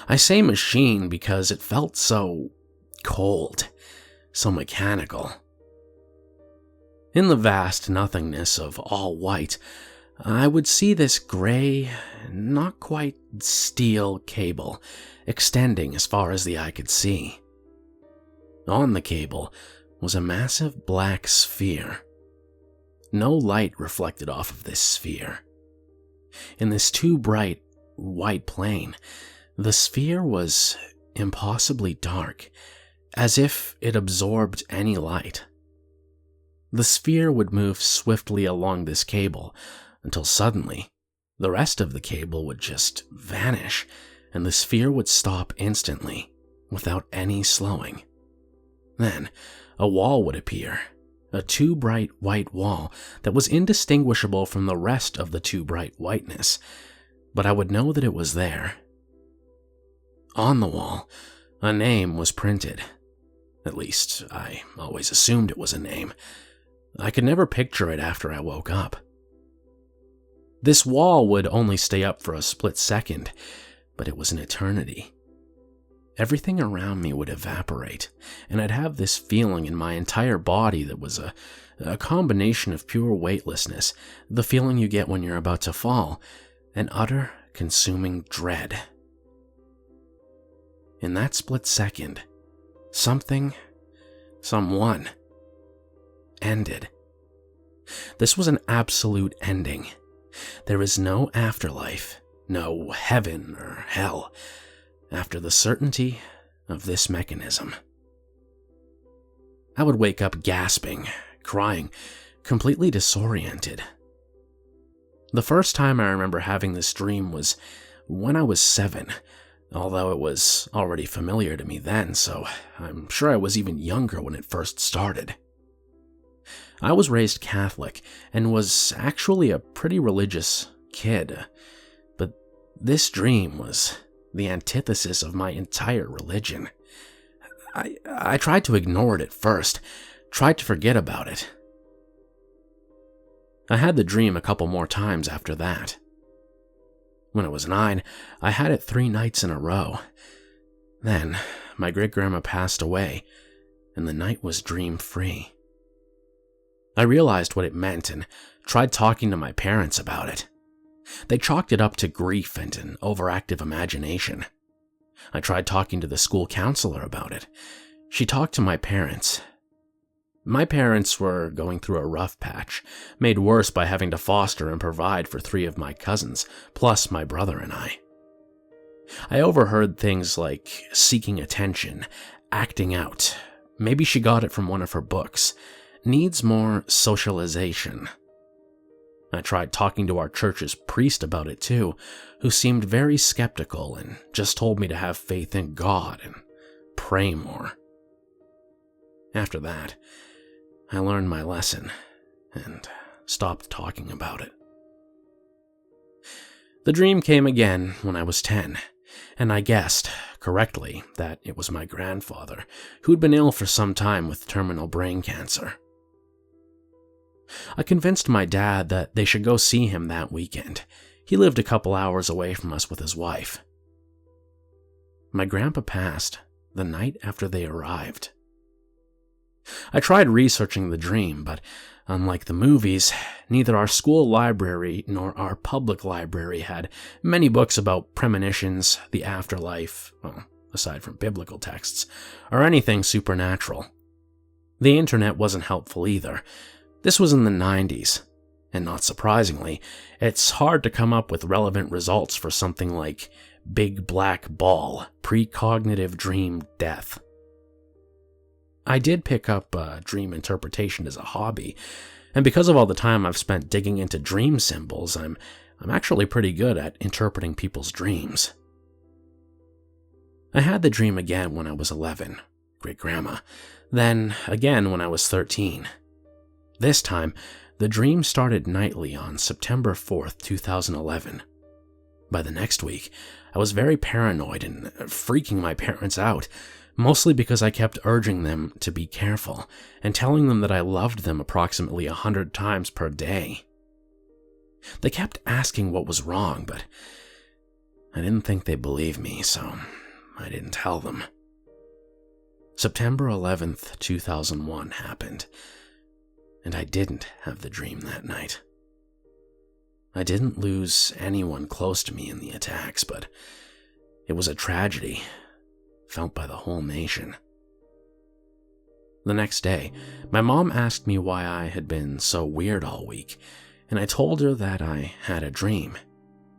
I say machine because it felt so cold, so mechanical. In the vast nothingness of all white, I would see this gray, not quite steel cable extending as far as the eye could see. On the cable was a massive black sphere. No light reflected off of this sphere. In this too bright white plane, the sphere was impossibly dark, as if it absorbed any light. The sphere would move swiftly along this cable until suddenly the rest of the cable would just vanish and the sphere would stop instantly without any slowing. Then a wall would appear, a too bright white wall that was indistinguishable from the rest of the too bright whiteness, but I would know that it was there. On the wall, a name was printed. At least, I always assumed it was a name. I could never picture it after I woke up. This wall would only stay up for a split second, but it was an eternity. Everything around me would evaporate, and I'd have this feeling in my entire body that was a combination of pure weightlessness, the feeling you get when you're about to fall, and utter, consuming dread. In that split second, someone ended. This was an absolute ending. There is no afterlife, no heaven or hell, after the certainty of this mechanism. I would wake up gasping, crying, completely disoriented. The first time I remember having this dream was when I was 7, although it was already familiar to me then, so I'm sure I was even younger when it first started. I was raised Catholic and was actually a pretty religious kid, but this dream was the antithesis of my entire religion. I tried to ignore it at first, tried to forget about it. I had the dream a couple more times after that. When I was 9, I had it 3 nights in a row. Then, my great-grandma passed away, and the night was dream-free. I realized what it meant and tried talking to my parents about it. They chalked it up to grief and an overactive imagination. I tried talking to the school counselor about it. She talked to my parents. My parents were going through a rough patch, made worse by having to foster and provide for 3 of my cousins, plus my brother and I. I overheard things like seeking attention, acting out. Maybe she got it from one of her books. needs more socialization. I tried talking to our church's priest about it too, who seemed very skeptical and just told me to have faith in God and pray more. After that, I learned my lesson and stopped talking about it. The dream came again when I was 10, and I guessed, correctly, that it was my grandfather, who'd been ill for some time with terminal brain cancer. I convinced my dad that they should go see him that weekend. He lived a couple hours away from us with his wife. My grandpa passed the night after they arrived. I tried researching the dream, but unlike the movies, neither our school library nor our public library had many books about premonitions, the afterlife, well, aside from biblical texts, or anything supernatural. The internet wasn't helpful either. This was in the 90s, and not surprisingly, it's hard to come up with relevant results for something like Big Black Ball, Precognitive Dream Death. I did pick up dream interpretation as a hobby, and because of all the time I've spent digging into dream symbols, I'm actually pretty good at interpreting people's dreams. I had the dream again when I was 11, great-grandma, then again when I was 13. This time, the dream started nightly on September 4th, 2011. By the next week, I was very paranoid and freaking my parents out, mostly because I kept urging them to be careful and telling them that I loved them approximately 100 times per day. They kept asking what was wrong, but I didn't think they'd believe me, so I didn't tell them. September 11th, 2001 happened, and I didn't have the dream that night. I didn't lose anyone close to me in the attacks, but it was a tragedy felt by the whole nation. The next day, my mom asked me why I had been so weird all week, and I told her that I had a dream,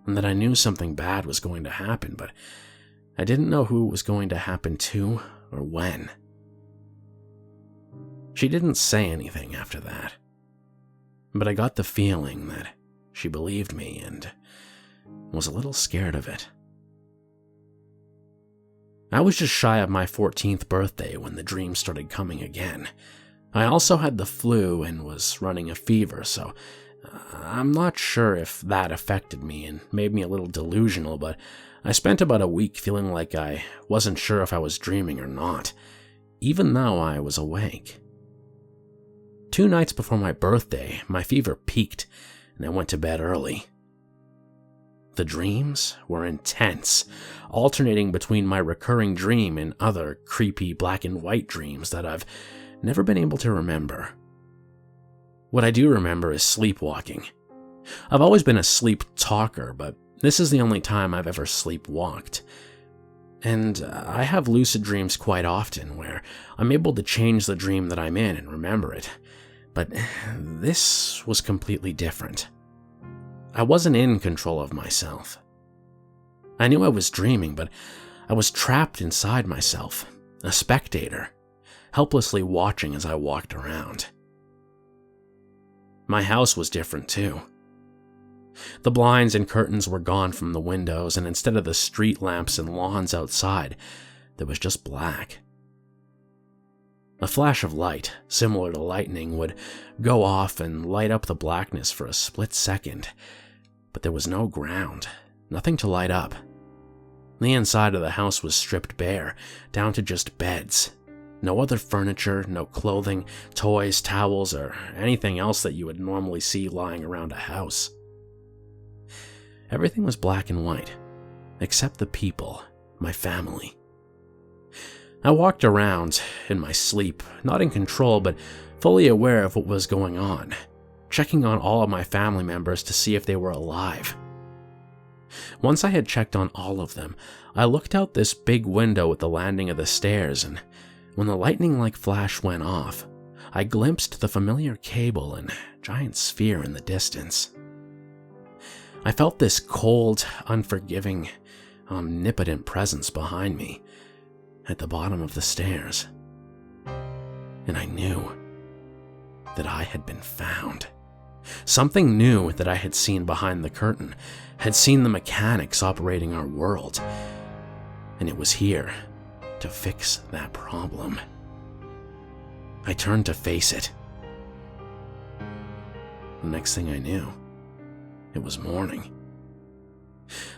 and that I knew something bad was going to happen, but I didn't know who it was going to happen to or when. She didn't say anything after that, but I got the feeling that she believed me and was a little scared of it. I was just shy of my 14th birthday when the dream started coming again. I also had the flu and was running a fever, so I'm not sure if that affected me and made me a little delusional, but I spent about a week feeling like I wasn't sure if I was dreaming or not, even though I was awake. 2 nights before my birthday, my fever peaked, and I went to bed early. The dreams were intense, alternating between my recurring dream and other creepy black and white dreams that I've never been able to remember. What I do remember is sleepwalking. I've always been a sleep talker, but this is the only time I've ever sleepwalked. And I have lucid dreams quite often where I'm able to change the dream that I'm in and remember it. But this was completely different. I wasn't in control of myself. I knew I was dreaming, but I was trapped inside myself, a spectator, helplessly watching as I walked around. My house was different too. The blinds and curtains were gone from the windows, and instead of the street lamps and lawns outside, there was just black. A flash of light, similar to lightning, would go off and light up the blackness for a split second, but there was no ground, nothing to light up. The inside of the house was stripped bare, down to just beds. No other furniture, no clothing, toys, towels, or anything else that you would normally see lying around a house. Everything was black and white, except the people, my family. I walked around in my sleep, not in control, but fully aware of what was going on, checking on all of my family members to see if they were alive. Once I had checked on all of them, I looked out this big window at the landing of the stairs, and when the lightning-like flash went off, I glimpsed the familiar cable and giant sphere in the distance. I felt this cold, unforgiving, omnipotent presence behind me, at the bottom of the stairs. And I knew that I had been found. Something new that I had seen behind the curtain, had seen the mechanics operating our world, and it was here to fix that problem. I turned to face it. The next thing I knew, it was morning.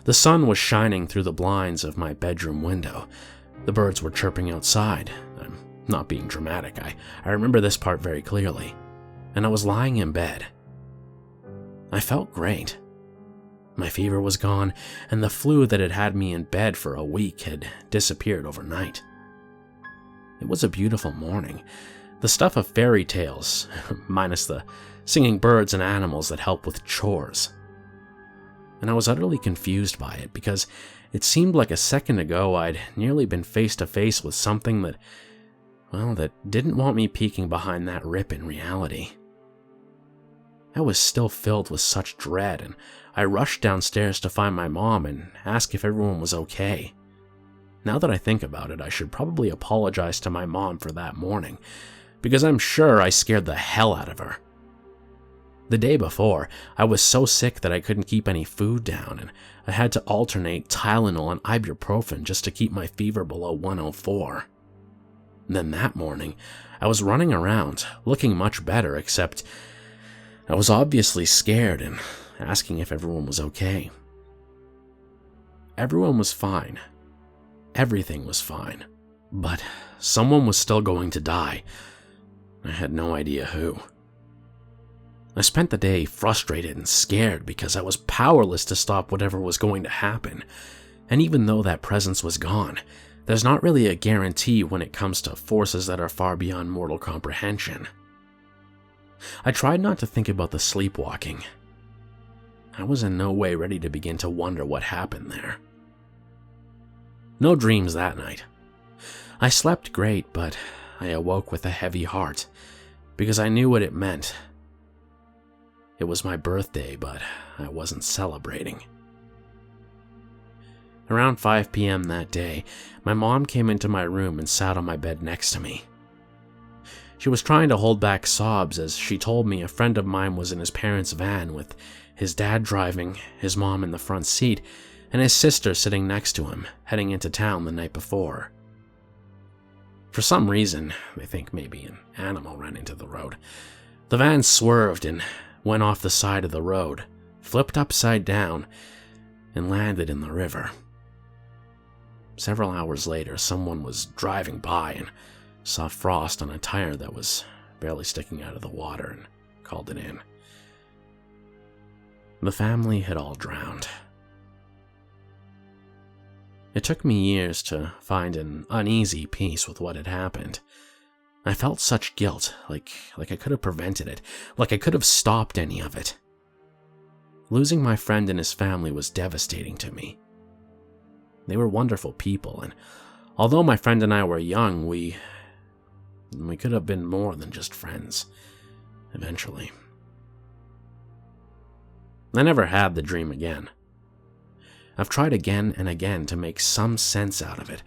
The sun was shining through the blinds of my bedroom window. The birds were chirping outside. I'm not being dramatic. I remember this part very clearly. And I was lying in bed. I felt great. My fever was gone, and the flu that had had me in bed for a week had disappeared overnight. It was a beautiful morning. The stuff of fairy tales, minus the singing birds and animals that help with chores. And I was utterly confused by it because it seemed like a second ago I'd nearly been face to face with something that didn't want me peeking behind that rip in reality. I was still filled with such dread, and I rushed downstairs to find my mom and ask if everyone was okay. Now that I think about it, I should probably apologize to my mom for that morning, because I'm sure I scared the hell out of her. The day before, I was so sick that I couldn't keep any food down, and I had to alternate Tylenol and ibuprofen just to keep my fever below 104. Then that morning, I was running around, looking much better, except I was obviously scared and asking if everyone was okay. Everyone was fine. Everything was fine. But someone was still going to die. I had no idea who. I spent the day frustrated and scared because I was powerless to stop whatever was going to happen. And even though that presence was gone, there's not really a guarantee when it comes to forces that are far beyond mortal comprehension. I tried not to think about the sleepwalking. I was in no way ready to begin to wonder what happened there. No dreams that night. I slept great, but I awoke with a heavy heart because I knew what it meant. It was my birthday, but I wasn't celebrating. Around 5 p.m. that day, my mom came into my room and sat on my bed next to me. She was trying to hold back sobs as she told me a friend of mine was in his parents' van with his dad driving, his mom in the front seat, and his sister sitting next to him, heading into town the night before. For some reason, I think maybe an animal ran into the road, the van swerved and went off the side of the road, flipped upside down, and landed in the river. Several hours later, someone was driving by and saw frost on a tire that was barely sticking out of the water and called it in. The family had all drowned. It took me years to find an uneasy peace with what had happened. I felt such guilt, like I could have prevented it, like I could have stopped any of it. Losing my friend and his family was devastating to me. They were wonderful people, and although my friend and I were young, we could have been more than just friends, eventually. I never had the dream again. I've tried again and again to make some sense out of it,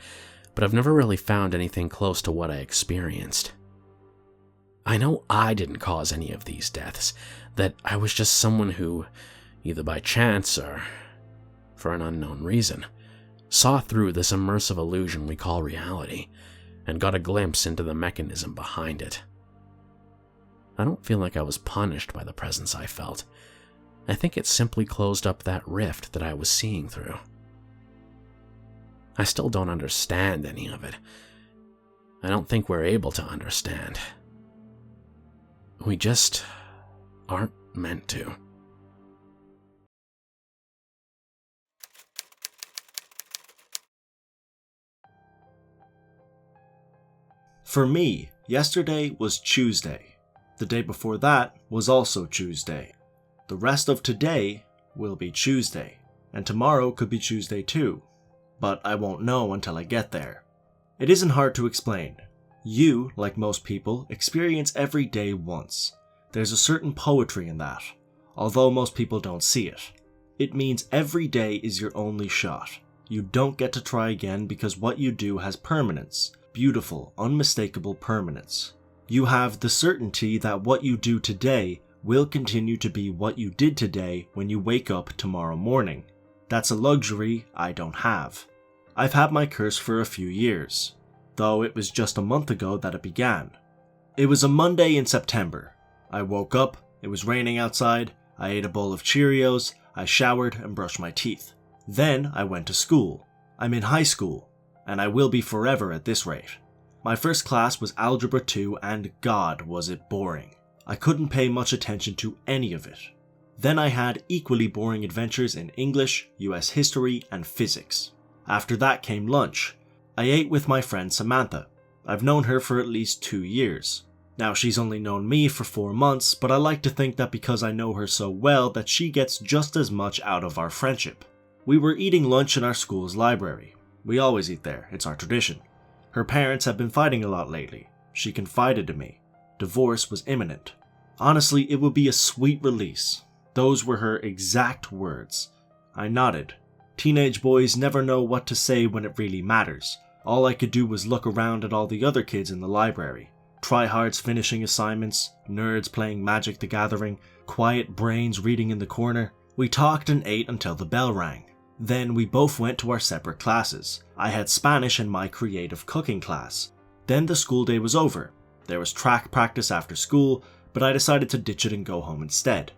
but I've never really found anything close to what I experienced. I know I didn't cause any of these deaths, that I was just someone who, either by chance or for an unknown reason, saw through this immersive illusion we call reality and got a glimpse into the mechanism behind it. I don't feel like I was punished by the presence I felt. I think it simply closed up that rift that I was seeing through. I still don't understand any of it. I don't think we're able to understand. We just aren't meant to.
For me, yesterday was Tuesday. The day before that was also Tuesday. The rest of today will be Tuesday, and tomorrow could be Tuesday too, but I won't know until I get there. It isn't hard to explain. You, like most people, experience every day once. There's a certain poetry in that, although most people don't see it. It means every day is your only shot. You don't get to try again because what you do has permanence, beautiful, unmistakable permanence. You have the certainty that what you do today will continue to be what you did today when you wake up tomorrow morning. That's a luxury I don't have. I've had my curse for a few years, though it was just a month ago that it began. It was a Monday in September. I woke up, it was raining outside, I ate a bowl of Cheerios, I showered and brushed my teeth. Then I went to school. I'm in high school, and I will be forever at this rate. My first class was Algebra 2 and God was it boring. I couldn't pay much attention to any of it. Then I had equally boring adventures in English, US history, and physics. After that came lunch. I ate with my friend Samantha. I've known her for at least 2 years. Now she's only known me for 4 months, but I like to think that because I know her so well that she gets just as much out of our friendship. We were eating lunch in our school's library. We always eat there, it's our tradition. Her parents have been fighting a lot lately. She confided to me. Divorce was imminent. Honestly, it would be a sweet release. Those were her exact words. I nodded. Teenage boys never know what to say when it really matters. All I could do was look around at all the other kids in the library. Tryhards finishing assignments, nerds playing Magic the Gathering, quiet brains reading in the corner. We talked and ate until the bell rang. Then we both went to our separate classes. I had Spanish in my creative cooking class. Then the school day was over. There was track practice after school, but I decided to ditch it and go home instead.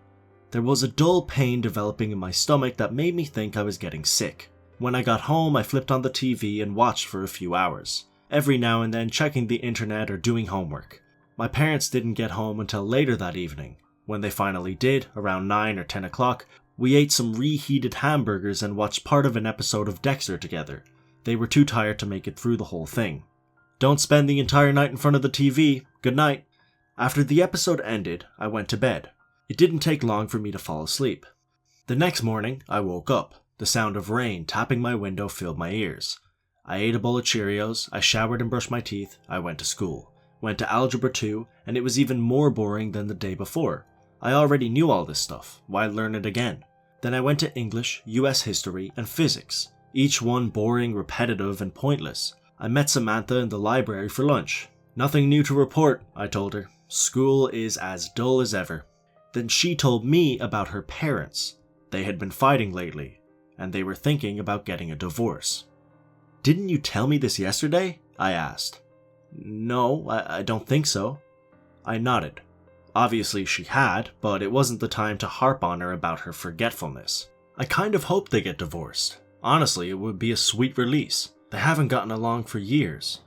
There was a dull pain developing in my stomach that made me think I was getting sick. When I got home, I flipped on the TV and watched for a few hours, every now and then checking the internet or doing homework. My parents didn't get home until later that evening. When they finally did, around 9 or 10 o'clock, we ate some reheated hamburgers and watched part of an episode of Dexter together. They were too tired to make it through the whole thing. Don't spend the entire night in front of the TV. Good night. After the episode ended, I went to bed. It didn't take long for me to fall asleep. The next morning, I woke up. The sound of rain tapping my window filled my ears. I ate a bowl of Cheerios, I showered and brushed my teeth, I went to school. Went to Algebra 2, and it was even more boring than the day before. I already knew all this stuff, why learn it again? Then I went to English, US history, and physics. Each one boring, repetitive, and pointless. I met Samantha in the library for lunch. Nothing new to report, I told her. School is as dull as ever. Then she told me about her parents. They had been fighting lately, and they were thinking about getting a divorce. Didn't you tell me this yesterday? I asked. No, I don't think so. I nodded. Obviously she had, but it wasn't the time to harp on her about her forgetfulness. I kind of hoped they get divorced. Honestly, it would be a sweet release. They haven't gotten along for years.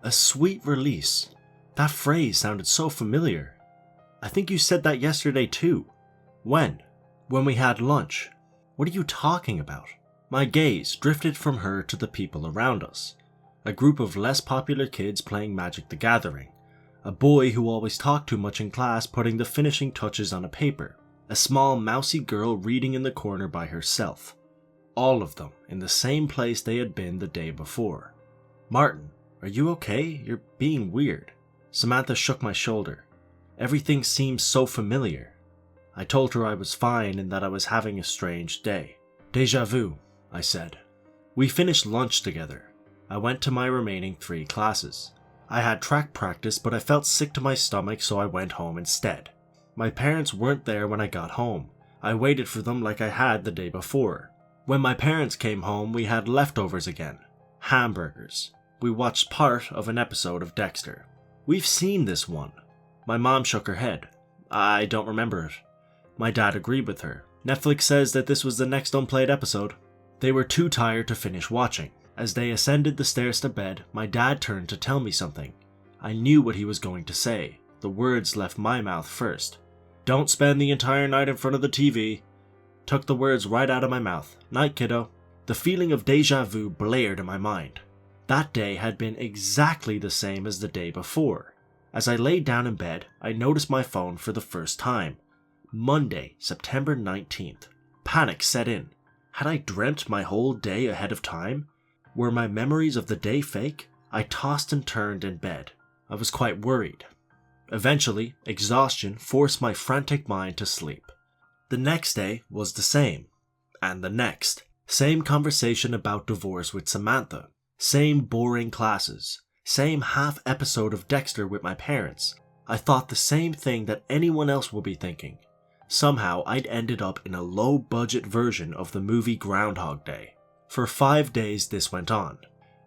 A sweet release. That phrase sounded so familiar. I think you said that yesterday too. When? When we had lunch. What are you talking about? My gaze drifted from her to the people around us. A group of less popular kids playing Magic the Gathering. A boy who always talked too much in class putting the finishing touches on a paper. A small mousy girl reading in the corner by herself. All of them in the same place they had been the day before. Martin, are you okay? You're being weird. Samantha shook my shoulder. Everything seems so familiar. I told her I was fine and that I was having a strange day. Déjà vu, I said. We finished lunch together. I went to my remaining 3 classes. I had track practice, but I felt sick to my stomach, so I went home instead. My parents weren't there when I got home. I waited for them like I had the day before. When my parents came home, we had leftovers again. Hamburgers. We watched part of an episode of Dexter. We've seen this one. My mom shook her head. I don't remember it. My dad agreed with her. Netflix says that this was the next unplayed episode. They were too tired to finish watching. As they ascended the stairs to bed, my dad turned to tell me something. I knew what he was going to say. The words left my mouth first. Don't spend the entire night in front of the TV. Took the words right out of my mouth. Night, kiddo. The feeling of déjà vu blared in my mind. That day had been exactly the same as the day before. As I lay down in bed, I noticed my phone for the first time. Monday, September 19th. Panic set in. Had I dreamt my whole day ahead of time? Were my memories of the day fake? I tossed and turned in bed. I was quite worried. Eventually, exhaustion forced my frantic mind to sleep. The next day was the same. And the next. Same conversation about divorce with Samantha. Same boring classes. Same half episode of Dexter with my parents. I thought the same thing that anyone else will be thinking. Somehow I'd ended up in a low-budget version of the movie Groundhog Day. For 5 days this went on.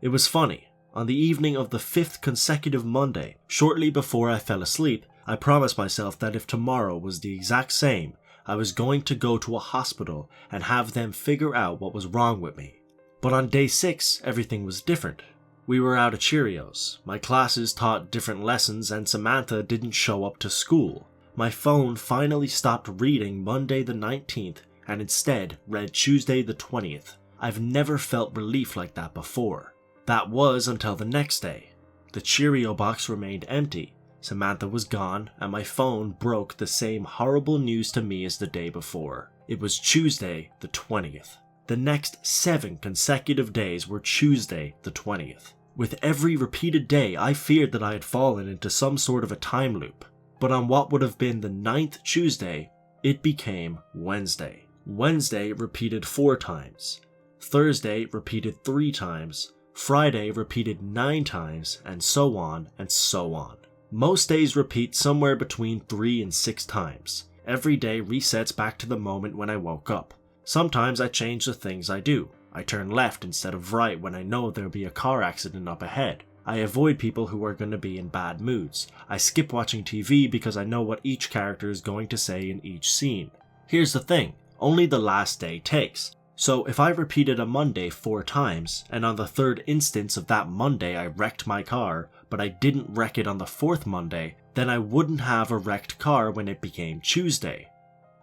It was funny. On the evening of the 5th consecutive Monday, shortly before I fell asleep, I promised myself that if tomorrow was the exact same, I was going to go to a hospital and have them figure out what was wrong with me. But on day 6, everything was different. We were out of Cheerios, my classes taught different lessons, and Samantha didn't show up to school. My phone finally stopped reading Monday the 19th and instead read Tuesday the 20th. I've never felt relief like that before. That was until the next day. The Cheerio box remained empty, Samantha was gone, and my phone broke the same horrible news to me as the day before. It was Tuesday the 20th. The next 7 consecutive days were Tuesday the 20th. With every repeated day, I feared that I had fallen into some sort of a time loop. But on what would have been the 9th Tuesday, it became Wednesday. Wednesday repeated 4 times. Thursday repeated 3 times. Friday repeated 9 times, and so on and so on. Most days repeat somewhere between 3 and 6 times. Every day resets back to the moment when I woke up. Sometimes I change the things I do. I turn left instead of right when I know there'll be a car accident up ahead. I avoid people who are going to be in bad moods. I skip watching TV because I know what each character is going to say in each scene. Here's the thing, only the last day takes. So if I repeated a Monday 4 times, and on the 3rd instance of that Monday I wrecked my car, but I didn't wreck it on the 4th Monday, then I wouldn't have a wrecked car when it became Tuesday.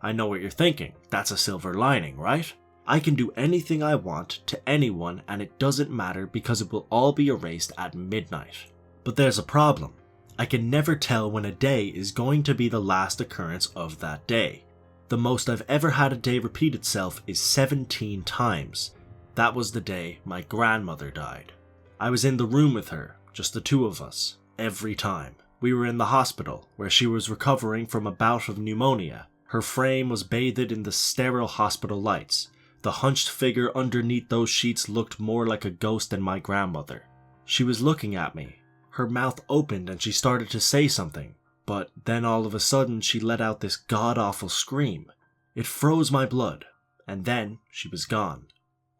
I know what you're thinking, that's a silver lining, right? I can do anything I want to anyone and it doesn't matter because it will all be erased at midnight. But there's a problem. I can never tell when a day is going to be the last occurrence of that day. The most I've ever had a day repeat itself is 17 times. That was the day my grandmother died. I was in the room with her, just the 2 of us, every time. We were in the hospital, where she was recovering from a bout of pneumonia. Her frame was bathed in the sterile hospital lights. The hunched figure underneath those sheets looked more like a ghost than my grandmother. She was looking at me. Her mouth opened and she started to say something, but then all of a sudden she let out this god-awful scream. It froze my blood, and then she was gone.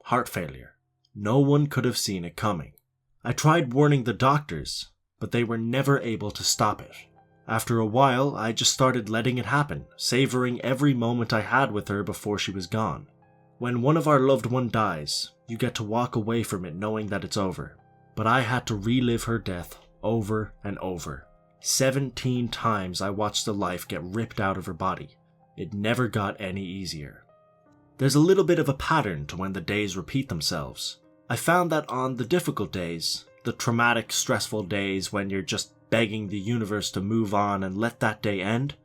Heart failure. No one could have seen it coming. I tried warning the doctors, but they were never able to stop it. After a while, I just started letting it happen, savoring every moment I had with her before she was gone. When one of our loved one dies, you get to walk away from it knowing that it's over. But I had to relive her death over and over. 17 times I watched the life get ripped out of her body. It never got any easier. There's a little bit of a pattern to when the days repeat themselves. I found that on the difficult days, the traumatic, stressful days when you're just begging the universe to move on and let that day end,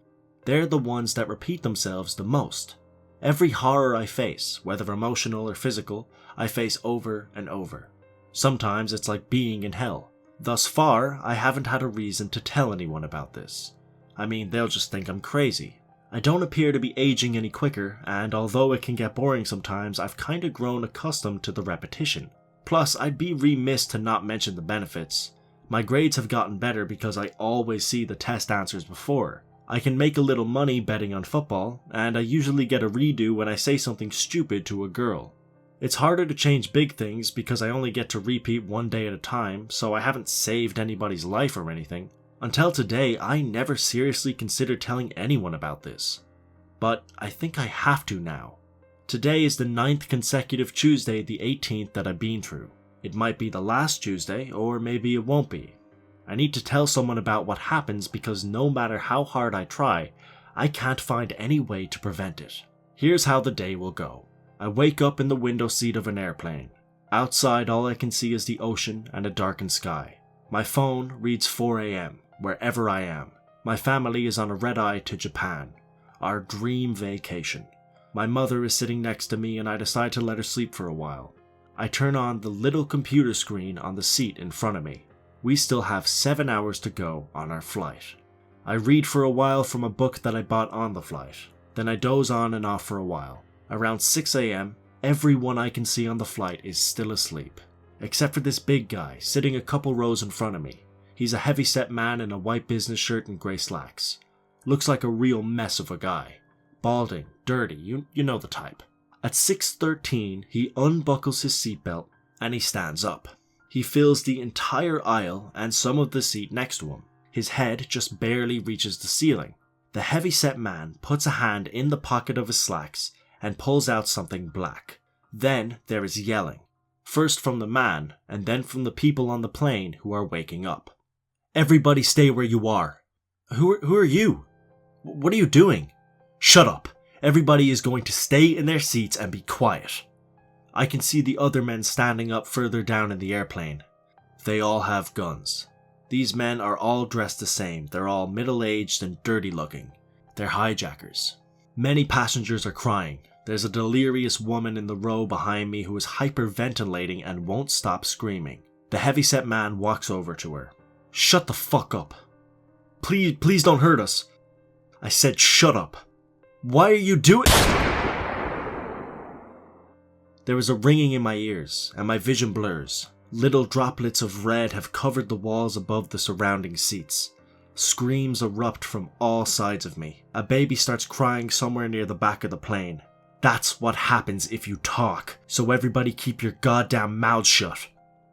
they're the ones that repeat themselves the most. Every horror I face, whether emotional or physical, I face over and over. Sometimes it's like being in hell. Thus far, I haven't had a reason to tell anyone about this. I mean, they'll just think I'm crazy. I don't appear to be aging any quicker, and although it can get boring sometimes, I've kinda grown accustomed to the repetition. Plus, I'd be remiss to not mention the benefits. My grades have gotten better because I always see the test answers before. I can make a little money betting on football, and I usually get a redo when I say something stupid to a girl. It's harder to change big things because I only get to repeat 1 day at a time, so I haven't saved anybody's life or anything. Until today, I never seriously considered telling anyone about this. But I think I have to now. Today is the 9th consecutive Tuesday, the 18th, that I've been through. It might be the last Tuesday, or maybe it won't be. I need to tell someone about what happens because no matter how hard I try, I can't find any way to prevent it. Here's how the day will go. I wake up in the window seat of an airplane. Outside, all I can see is the ocean and a darkened sky. My phone reads 4 a.m. wherever I am. My family is on a red-eye to Japan. Our dream vacation. My mother is sitting next to me and I decide to let her sleep for a while. I turn on the little computer screen on the seat in front of me. We still have 7 hours to go on our flight. I read for a while from a book that I bought on the flight. Then I doze on and off for a while. Around 6 a.m., everyone I can see on the flight is still asleep. Except for this big guy sitting a couple rows in front of me. He's a heavy-set man in a white business shirt and grey slacks. Looks like a real mess of a guy. Balding, dirty, you know the type. At 6:13, he unbuckles his seatbelt and he stands up. He fills the entire aisle and some of the seat next to him. His head just barely reaches the ceiling. The heavy-set man puts a hand in the pocket of his slacks and pulls out something black. Then there is yelling. First from the man, and then from the people on the plane who are waking up. Everybody stay where you are. Who are you? What are you doing? Shut up. Everybody is going to stay in their seats and be quiet. I can see the other men standing up further down in the airplane. They all have guns. These men are all dressed the same. They're all middle-aged and dirty looking. They're hijackers. Many passengers are crying. There's a delirious woman in the row behind me who is hyperventilating and won't stop screaming. The heavy-set man walks over to her. Shut the fuck up. Please don't hurt us. I said shut up. Why are you doing... There is a ringing in my ears, and my vision blurs. Little droplets of red have covered the walls above the surrounding seats. Screams erupt from all sides of me. A baby starts crying somewhere near the back of the plane. That's what happens if you talk, so everybody keep your goddamn mouths shut.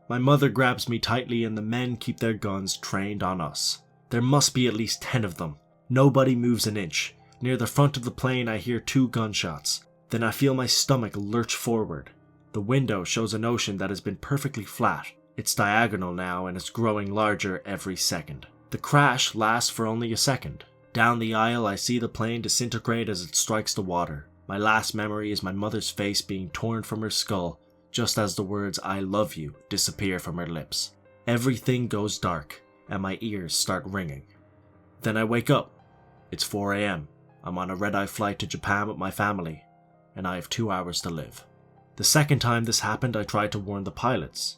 My mother grabs me tightly and the men keep their guns trained on us. There must be at least 10 of them. Nobody moves an inch. Near the front of the plane I hear 2 gunshots. Then I feel my stomach lurch forward. The window shows an ocean that has been perfectly flat. It's diagonal now and it's growing larger every second. The crash lasts for only a second. Down the aisle I see the plane disintegrate as it strikes the water. My last memory is my mother's face being torn from her skull, just as the words "I love you" disappear from her lips. Everything goes dark, and my ears start ringing. Then I wake up. It's 4 a.m. I'm on a red-eye flight to Japan with my family, and I have 2 hours to live. The second time this happened, I tried to warn the pilots.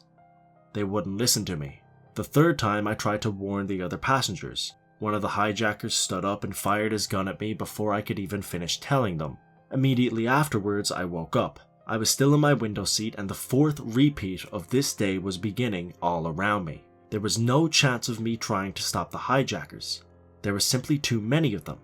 They wouldn't listen to me. The third time, I tried to warn the other passengers. One of the hijackers stood up and fired his gun at me before I could even finish telling them. Immediately afterwards, I woke up. I was still in my window seat and the 4th repeat of this day was beginning all around me. There was no chance of me trying to stop the hijackers. There were simply too many of them.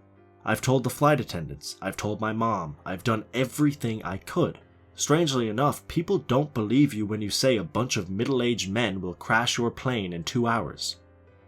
I've told the flight attendants, I've told my mom, I've done everything I could. Strangely enough, people don't believe you when you say a bunch of middle-aged men will crash your plane in 2 hours.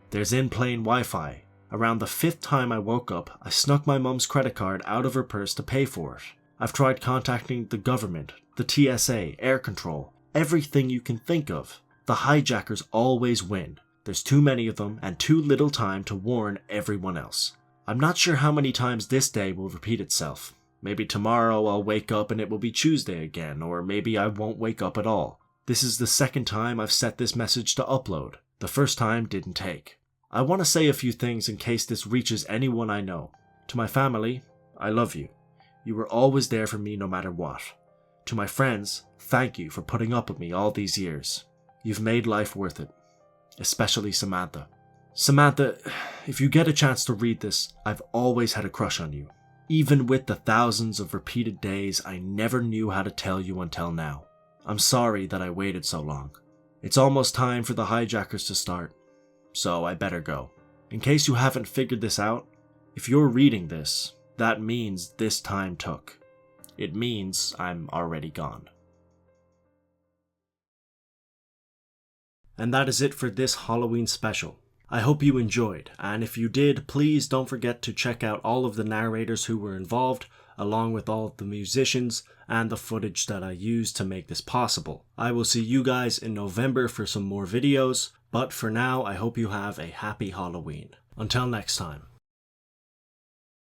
There's in-plane Wi-Fi. Around the 5th time I woke up, I snuck my mum's credit card out of her purse to pay for it. I've tried contacting the government, the TSA, air control, everything you can think of. The hijackers always win. There's too many of them and too little time to warn everyone else. I'm not sure how many times this day will repeat itself. Maybe tomorrow I'll wake up and it will be Tuesday again, or maybe I won't wake up at all. This is the 2nd time I've set this message to upload. The 1st time didn't take. I want to say a few things in case this reaches anyone I know. To my family, I love you. You were always there for me no matter what. To my friends, thank you for putting up with me all these years. You've made life worth it. Especially Samantha. Samantha, if you get a chance to read this, I've always had a crush on you. Even with the thousands of repeated days, I never knew how to tell you until now. I'm sorry that I waited so long. It's almost time for the hijackers to start, so I better go. In case you haven't figured this out, if you're reading this, that means this time took. It means I'm already gone. And that is it for this Halloween special. I hope you enjoyed, and if you did, please don't forget to check out all of the narrators who were involved, along with all of the musicians and the footage that I used to make this possible. I will see you guys in November for some more videos, but for now, I hope you have a happy Halloween. Until next time.